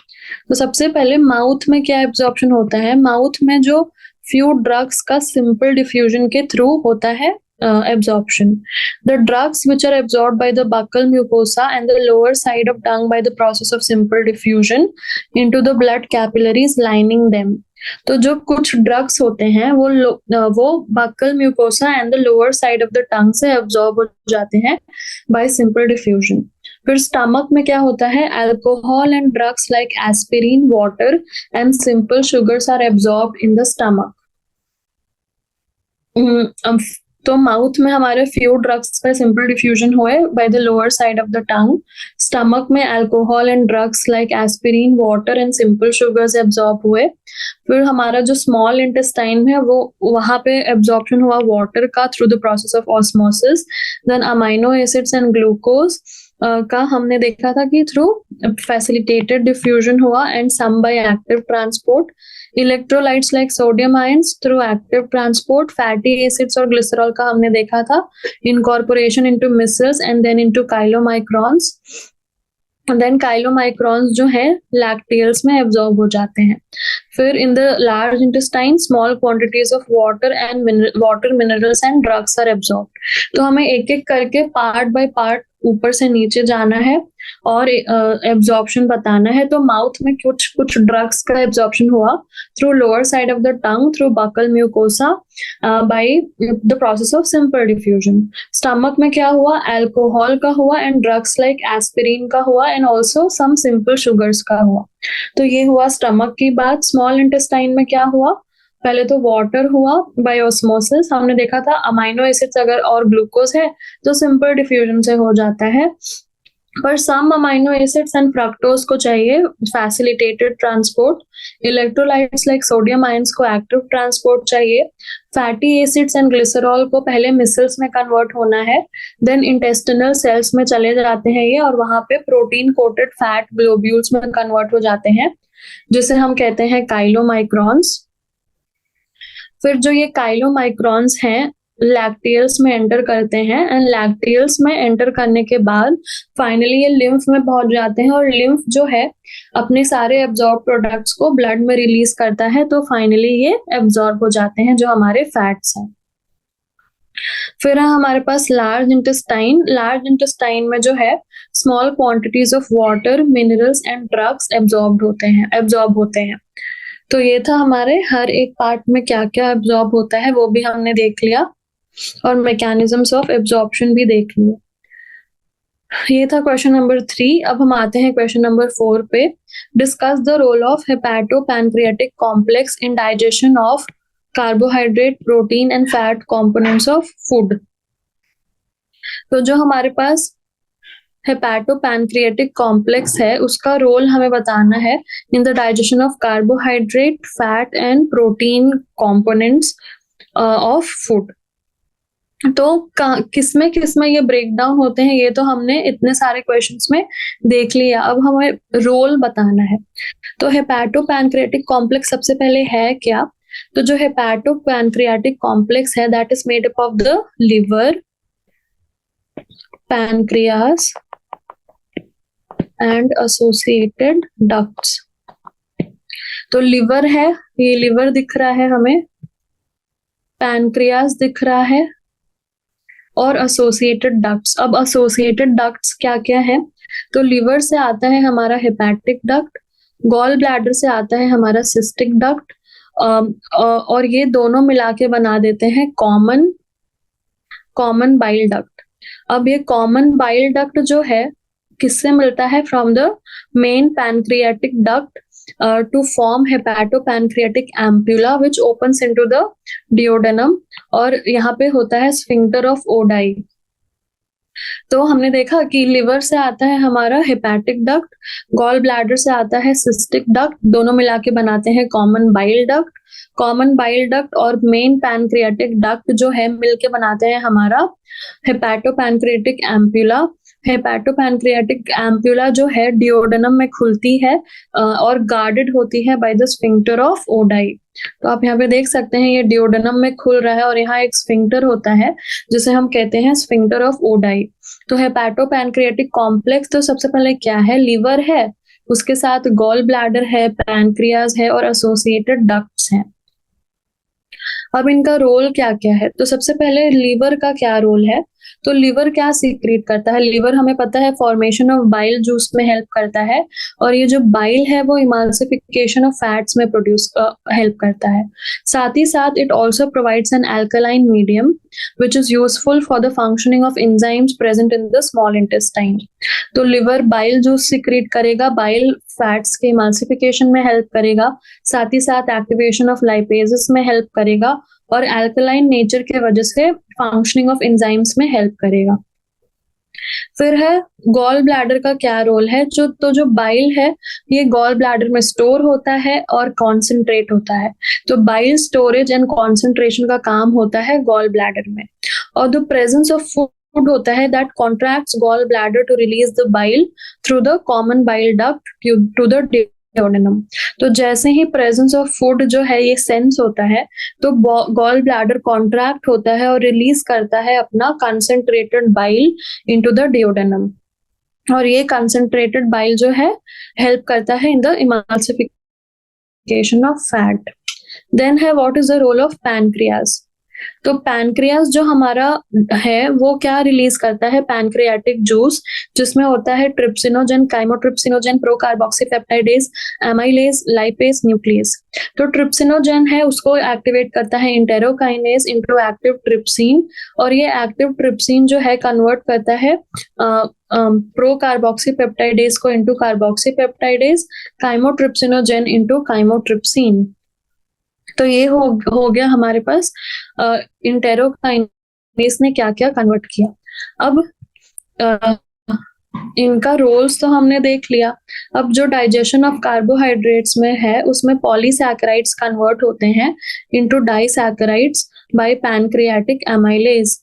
Speaker 1: तो सबसे पहले माउथ में क्या absorption होता है, माउथ में जो फ्यू ड्रग्स का सिंपल डिफ्यूजन के थ्रू होता है absorption. The drugs which are absorbed by the buccal mucosa and the lower side of tongue by the process of simple diffusion into the blood capillaries lining them. तो जो कुछ drugs होते हैं वो buccal mucosa and the lower side of the tongue से absorb हो जाते हैं बाय सिंपल डिफ्यूजन. फिर स्टमक में क्या होता है, alcohol and drugs like aspirin, water and simple sugars are absorbed in the stomach. तो माउथ में हमारे फ्यू ड्रग्स पर सिंपल डिफ्यूजन हुए by the lower side of the tongue. Stomach में alcohol and drugs like aspirin, water and simple sugars absorb हुए. फिर हमारा जो स्मॉल इंटेस्टाइन है वो वहां पे एब्जॉर्प्शन हुआ वाटर का through the process of osmosis. Then amino acids and glucose का हमने देखा था कि थ्रू फैसिलिटेटेड डिफ्यूजन हुआ and some by active transport. Electrolytes like sodium ions through active transport. Fatty acids और ग्लिसरॉल का हमने देखा था incorporation into micelles and then into chylomicrons. Then chylomicrons जो है लैक्टियल्स में एब्जॉर्ब हो जाते हैं। फिर in the large intestine small quantities of water and water minerals and drugs are absorb. तो हमें एक एक करके पार्ट बाय पार्ट ऊपर से नीचे जाना है और एब्जॉर्प्शन बताना है। तो माउथ में कुछ कुछ ड्रग्स का एब्जॉर्प्शन हुआ through lower side of the tongue through buccal mucosa by the process of simple diffusion. Stomach में क्या हुआ, अल्कोहल का हुआ एंड ड्रग्स लाइक एस्पिरिन का हुआ and also some simple sugars का हुआ। तो ये हुआ स्टमक की बात। स्मॉल इंटेस्टाइन में क्या हुआ, पहले तो वाटर हुआ बाय ऑस्मोसिस, हमने देखा था अमाइनो एसिड्स अगर और ग्लूकोज है तो सिंपल डिफ्यूजन से हो जाता है, पर सम अमाइनो एसिड्स एंड फ्रक्टोज को चाहिए facilitated transport. Electrolytes like sodium ions को एक्टिव ट्रांसपोर्ट चाहिए। फैटी एसिड्स एंड ग्लिसरॉल को पहले मिसल्स में कन्वर्ट होना है, देन इंटेस्टिनल सेल्स में चले जाते हैं ये, और वहां पे प्रोटीन कोटेड फैट ग्लोब्यूल्स में कन्वर्ट हो जाते हैं जिसे हम कहते हैं काइलोमाइक्रॉन्स। फिर जो ये काइलोमाइक्रॉन्स हैं लैक्टियल्स में एंटर करते हैं एंड लैक्टियल्स में एंटर करने के बाद फाइनली ये लिम्फ में पहुंच जाते हैं, और लिम्फ जो है अपने सारे एब्जॉर्ब प्रोडक्ट्स को ब्लड में रिलीज करता है, तो फाइनली ये एब्जॉर्ब हो जाते हैं जो हमारे फैट्स हैं। फिर है हमारे पास लार्ज इंटेस्टाइन। लार्ज इंटेस्टाइन में जो है small quantities of water minerals and drugs absorb होते हैं। तो ये था हमारे हर एक पार्ट में क्या क्या एब्जॉर्ब होता है वो भी हमने देख लिया, और मैकेनिज्म्स ऑफ एब्जॉर्प्शन भी देख लिए। ये था क्वेश्चन नंबर 3। अब हम आते हैं क्वेश्चन नंबर 4 पे। Discuss the role of hepato pancreatic complex in digestion of carbohydrate protein and fat components of food. तो जो हमारे पास हेपाटो पैनक्रियाटिक कॉम्प्लेक्स है उसका रोल हमें बताना है in the digestion of carbohydrate fat and protein components of food. तो किसमें किसमें ये ब्रेक डाउन होते हैं ये तो हमने इतने सारे क्वेश्चंस में देख लिया, अब हमें रोल बताना है। तो हेपाटो पैनक्रियाटिक कॉम्प्लेक्स सबसे पहले है क्या, तो जो हेपाटो पैनक्रियाटिक कॉम्प्लेक्स है that is made up of the liver, pancreas and associated ducts. तो लिवर है, ये लिवर दिख रहा है हमें, पैनक्रियास दिख रहा है और एसोसिएटेड डक्ट्स। अब एसोसिएटेड डक्ट्स क्या क्या है, तो लिवर से आता है हमारा हेपेटिक डक्ट, गॉल ब्लैडर से आता है हमारा सिस्टिक डक्ट, और ये दोनों मिला के बना देते हैं कॉमन बाइल डक्ट। अब ये कॉमन बाइल डक्ट जो है किससे मिलता है, from the main pancreatic duct to form hepatopancreatic ampulla which opens into the duodenum, और यहाँ पे होता है sphincter of Oddi। तो हमने देखा कि लिवर से आता है हमारा हेपेटिक डक्ट, गॉल ब्लैडर से आता है सिस्टिक डक्ट, दोनों मिला के बनाते हैं common bile duct. Common bile duct और मेन पैनक्रियाटिक डक्ट जो है मिलके बनाते हैं हमारा हेपेटोपैनक्रियाटिक एम्प्यूला। हेपेटोपैनक्रियाटिक एम्प्यूला जो है डिओडेनम में खुलती है और गार्डेड होती है by the sphincter of Oddi. तो आप यहाँ पे देख सकते हैं ये डिओडेनम में खुल रहा है और यहाँ एक स्फिंक्टर होता है जिसे हम कहते हैं स्फिंक्टर ऑफ ओडाई। तो हेपेटोपैनक्रियाटिक कॉम्प्लेक्स तो सबसे पहले क्या है, लिवर है, उसके साथ गॉल ब्लैडर है, पैनक्रियाज है और एसोसिएटेड डक्ट्स हैं। अब इनका रोल क्या क्या है, तो सबसे पहले लिवर का क्या रोल है, तो लिवर क्या सीक्रेट करता है, लिवर हमें पता है फॉर्मेशन ऑफ बाइल जूस में हेल्प करता है, और ये जो बाइल है वो इमाल्सिफिकेशन ऑफ फैट्स में प्रोड्यूस हेल्प करता है। साथ ही साथ it also provides N alkaline medium which is useful for the functioning of enzymes present in the small intestine. तो लिवर बाइल जूस सीक्रेट करेगा, बाइल फैट्स के इमाल्सिफिकेशन में हेल्प करेगा, साथ ही साथ एक्टिवेशन ऑफ लाइपेजेस में हेल्प करेगा, और अल्कलाइन नेचर के वजह से फंक्शनिंग ऑफ एंजाइम्स में हेल्प करेगा। फिर है गॉल ब्लैडर का क्या रोल है, जो बाइल है ये गॉल ब्लैडर में स्टोर होता है और कॉन्सेंट्रेट होता है। तो बाइल स्टोरेज एंड कॉन्सेंट्रेशन का काम होता है गॉल ब्लैडर में, और द प्रेजेंस ऑफ फूड होता है that contracts gall bladder to release the bile through the common bile duct to the duodenum. तो जैसे ही प्रेजेंस ऑफ फूड जो है ये सेंस होता है तो गॉल ब्लैडर कॉन्ट्रैक्ट होता है और रिलीज करता है अपना concentrated bile into the duodenum. और ये कंसंट्रेटेड बाइल जो है हेल्प करता है in the emulsification of fat. Then है what is the role of pancreas. तो पैनक्रियाज जो हमारा है वो क्या रिलीज करता है, पैनक्रियाटिक जूस, जिसमें होता है trypsinogen, chymotrypsinogen, procarboxypeptidase, amylase, lipase, nucleus. तो ट्रिप्सिनोजन है उसको एक्टिवेट करता है इंटेरोकाइनेज इनटू एक्टिव ट्रिप्सिन, और ये एक्टिव ट्रिप्सिन जो है कन्वर्ट करता है प्रोकार्बोक्सीपेप्टाइडेज को into carboxypeptidase, chymotrypsinogen into chymotrypsin. तो ये हो गया हमारे पास इंटेरोकाइनेज ने क्या क्या कन्वर्ट किया। अब इनका रोल्स तो हमने देख लिया। अब जो डाइजेशन ऑफ कार्बोहाइड्रेट्स में है उसमें पॉलीसैकेराइड्स कन्वर्ट होते हैं into disaccharides by pancreatic amylase.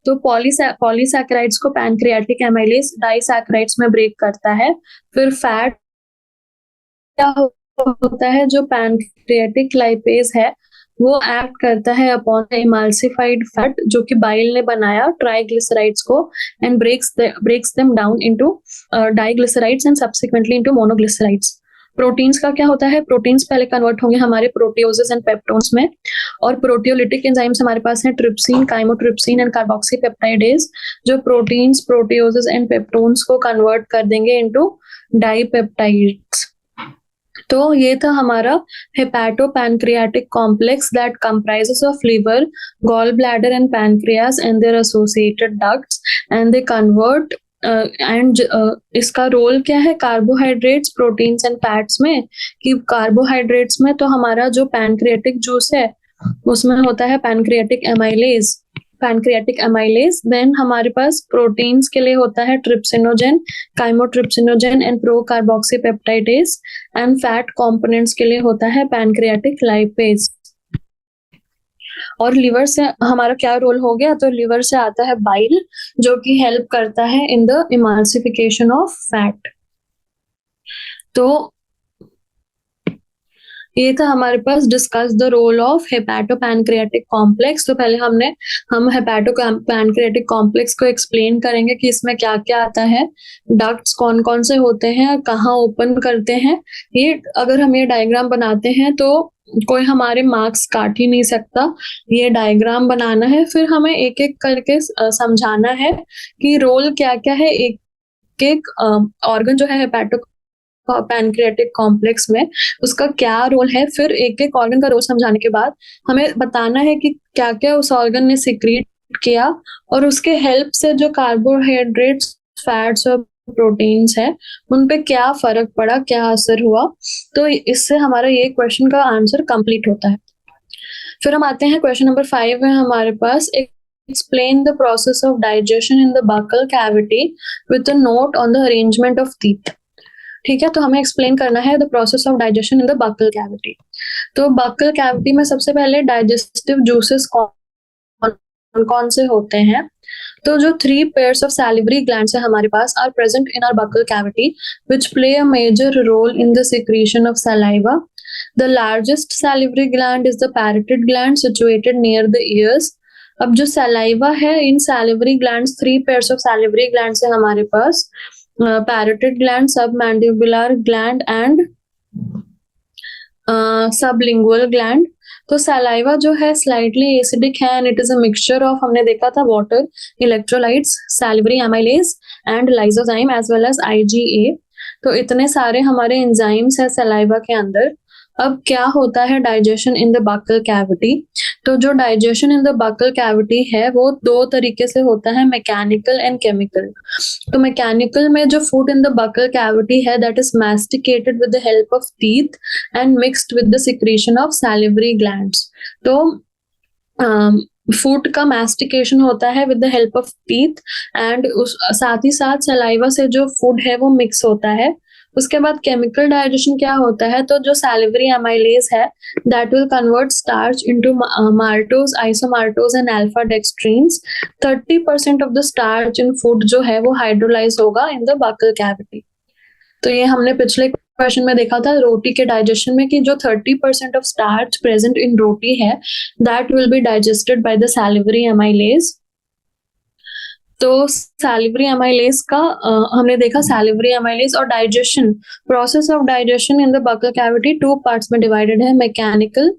Speaker 1: तो पॉलीसैकेराइड्स को पैनक्रियाटिक एमाइलेज डाइसैकेराइड्स में ब्रेक करता है। फिर फैट क्या होता है, जो पैनक्रियाटिक लाइपेज है वो एक्ट करता है अपॉन इमल्सिफाइड फैट जो कि बाइल ने बनाया ट्राइग्लिसराइड्स को, and breaks them down into diglycerides and subsequently into monoglycerides. Proteins का क्या होता है, प्रोटीन्स पहले कन्वर्ट होंगे हमारे प्रोटियोजेस एंड पेप्टोन्स में, और प्रोटियोलिटिक एंजाइम्स हमारे पास हैं ट्रिप्सिन, काइमोट्रिप्सिन एंड कार्बोक्सीपेप्टाइडेज, जो प्रोटीन्स, प्रोटियोजेस एंड पेप्टोन्स को कन्वर्ट कर देंगे इनटू डाइपेप्टाइड्स। तो ये था हमारा hepatopancreatic complex that comprises of liver, gall bladder and pancreas and their associated ducts, and they convert इसका रोल क्या है कार्बोहाइड्रेट्स, प्रोटीन्स एंड फैट्स में, कि कार्बोहाइड्रेट्स में तो हमारा जो पैनक्रियाटिक जूस है उसमें होता है पैनक्रियाटिक एमाइलेज। देन हमारे पास प्रोटीन्स के लिए होता है trypsinogen, chymotrypsinogen and procarboxypeptidase, and fat components के लिए होता है पैनक्रियाटिक लाइपेज। और लिवर से हमारा क्या रोल हो गया, तो लिवर से आता है बाइल जो कि हेल्प करता है in the emulsification of fat. तो ये था हमारे पास discuss the role of hepatopancreatic complex. तो पहले हम हेपेटोपैनक्रियाटिक कॉम्प्लेक्स को एक्सप्लेन करेंगे कि इसमें क्या क्या आता है, डक्ट्स कौन कौन से होते हैं, कहाँ ओपन करते हैं। ये अगर हम ये डायग्राम बनाते हैं तो कोई हमारे मार्क्स काट ही नहीं सकता। ये डायग्राम बनाना है, फिर हमें एक एक करके समझाना है कि रोल क्या क्या है एक एक ऑर्गन जो है हेपेटो पैनक्रियाटिक कॉम्प्लेक्स में, उसका क्या रोल है। फिर एक एक ऑर्गन का रोल समझाने के बाद हमें बताना है कि क्या क्या उस ऑर्गन ने सिक्रीट किया, और उसके हेल्प से जो कार्बोहाइड्रेट्स, फैट्स और प्रोटीन्स है उन पे क्या फर्क पड़ा, क्या असर हुआ। तो इससे हमारा ये क्वेश्चन का आंसर कंप्लीट होता है। फिर हम आते हैं क्वेश्चन नंबर 5 है हमारे पास, explain the process of digestion in the buccal cavity with a note on the arrangement of teeth। ठीक है, तो हमें एक्सप्लेन करना है the process of digestion in the buccal cavity. तो बकल कैविटी में सबसे पहले डाइजेस्टिव जूसेस कौन कौन से होते हैं, तो जो 3 pairs of salivary glands है हमारे पास are present in our buccal cavity which play a major role in the secretion of saliva। The largest salivary gland is the parotid gland situated near the ears। अब जो saliva है, इन salivary glands 3 pairs of salivary glands है हमारे पास, parotid gland, submandibular gland and sublingual gland। तो saliva जो है slightly acidic है and it is a mixture of, हमने देखा था, water, electrolytes, salivary amylase and lysozyme as well as IgA। तो इतने सारे हमारे एंजाइम्स है सलाइवा के अंदर। अब क्या होता है digestion in the buccal cavity, तो जो digestion in the buccal cavity है वो 2 तरीके से होता है, मैकेनिकल एंड केमिकल। तो मैकेनिकल में जो food in the buccal cavity है that is masticated with the help of teeth and mixed with the secretion of salivary glands. तो फूड का मैस्टिकेशन होता है with the help of teeth and उस साथ ही साथ सलाइवा से जो फूड है वो मिक्स होता है। उसके बाद केमिकल डाइजेशन क्या होता है, तो जो सैलिवरी एमाइलेज है that will convert starch into maltose, isomaltose and alpha dextrins. 30% of the starch in food जो है वो हाइड्रोलाइज होगा इन द बकल कैविटी। तो ये हमने पिछले क्वेश्चन में देखा था रोटी के डाइजेशन में कि जो 30% of starch present in roti है that will be digested by the salivary amylase. तो सैलिवरी एमाइलेज का हमने देखा सैलिवरी एमाइलेज और digestion, process of digestion in the buccal cavity 2 parts में डिवाइडेड है। Mechanical,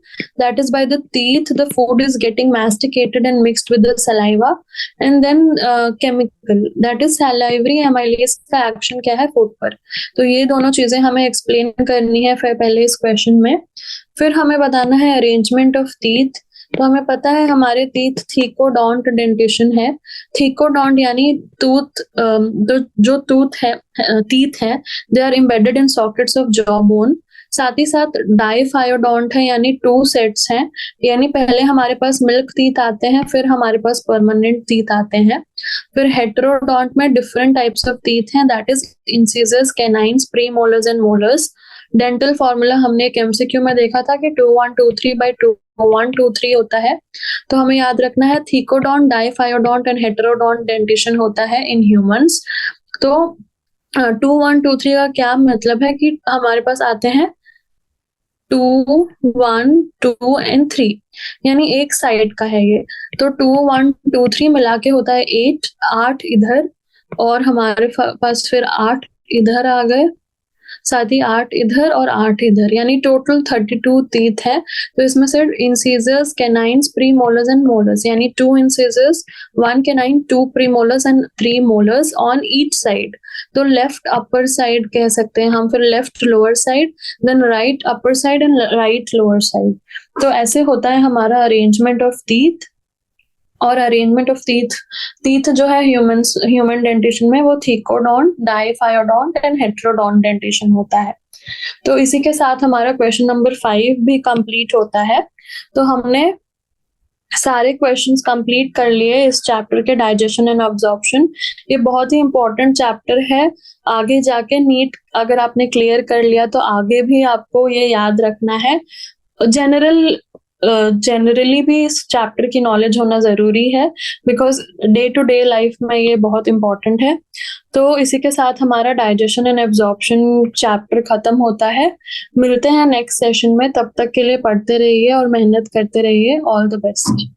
Speaker 1: that is by the teeth the food is getting masticated and mixed with the saliva, and then chemical, that is salivary amylase का action क्या है food पर। तो ये दोनों चीजें हमें एक्सप्लेन करनी है फिर पहले इस क्वेश्चन में। फिर हमें बताना है अरेंजमेंट ऑफ टीथ। तो हमें पता है हमारे टीथ थीकोडोंट डेंटेशन है। थीकोडोंट यानी टूथ, जो टूथ है, टीथ है, they are embedded in sockets of jaw bone. साथ ही साथ डाइफायोडोंट है यानी 2 सेट्स हैं, यानी पहले हमारे पास मिल्क टीथ आते हैं, फिर हमारे पास परमानेंट टीथ आते हैं। फिर हेटेरोडोंट में डिफरेंट टाइप्स ऑफ टीथ हैं, that is incisors, canines, premolars and molars. Dental formula हमने एक एमसीक्यू में देखा था कि 2123/2123 होता है। तो हमें याद रखना है thecodont, diphyodont and heterodont dentition होता है इन ह्यूमंस। तो 2123 का क्या मतलब है कि हमारे पास आते हैं 2, 1, 2 एंड 3, यानी एक साइड का है ये। तो 2, 1, 2, 3 मिला के होता है 8 इधर, और हमारे पास फिर 8 इधर आ गए, साथ ही 8 इधर और 8 इधर, यानी टोटल 32 टीथ है। तो इसमें से incisors, canines, premolars and molars, यानी 2 incisors, 1 canine, 2 premolars and 3 molars on each side. तो लेफ्ट अपर साइड कह सकते हैं हम, फिर left lower side, then right upper side and right lower side. तो ऐसे होता है हमारा अरेंजमेंट ऑफ टीथ। और अरेंजमेंट ऑफ टीथ जो है ह्यूमन डेंटिशन में वो thecodont, diphyodont and heterodont dentition होता है। तो इसी के साथ हमारा क्वेश्चन नंबर 5 भी कंप्लीट होता है। तो हमने सारे क्वेश्चंस कंप्लीट कर लिए इस चैप्टर के, डाइजेशन एंड अब्जॉर्प्शन। ये बहुत ही इंपॉर्टेंट चैप्टर है। आगे जाके नीट अगर आपने क्लियर कर लिया तो आगे भी आपको ये याद रखना है। जनरली भी इस चैप्टर की नॉलेज होना जरूरी है, because day to day life में ये बहुत इंपॉर्टेंट है। तो इसी के साथ हमारा डाइजेशन एंड एब्जॉर्प्शन चैप्टर खत्म होता है। मिलते हैं नेक्स्ट सेशन में, तब तक के लिए पढ़ते रहिए और मेहनत करते रहिए। All the best.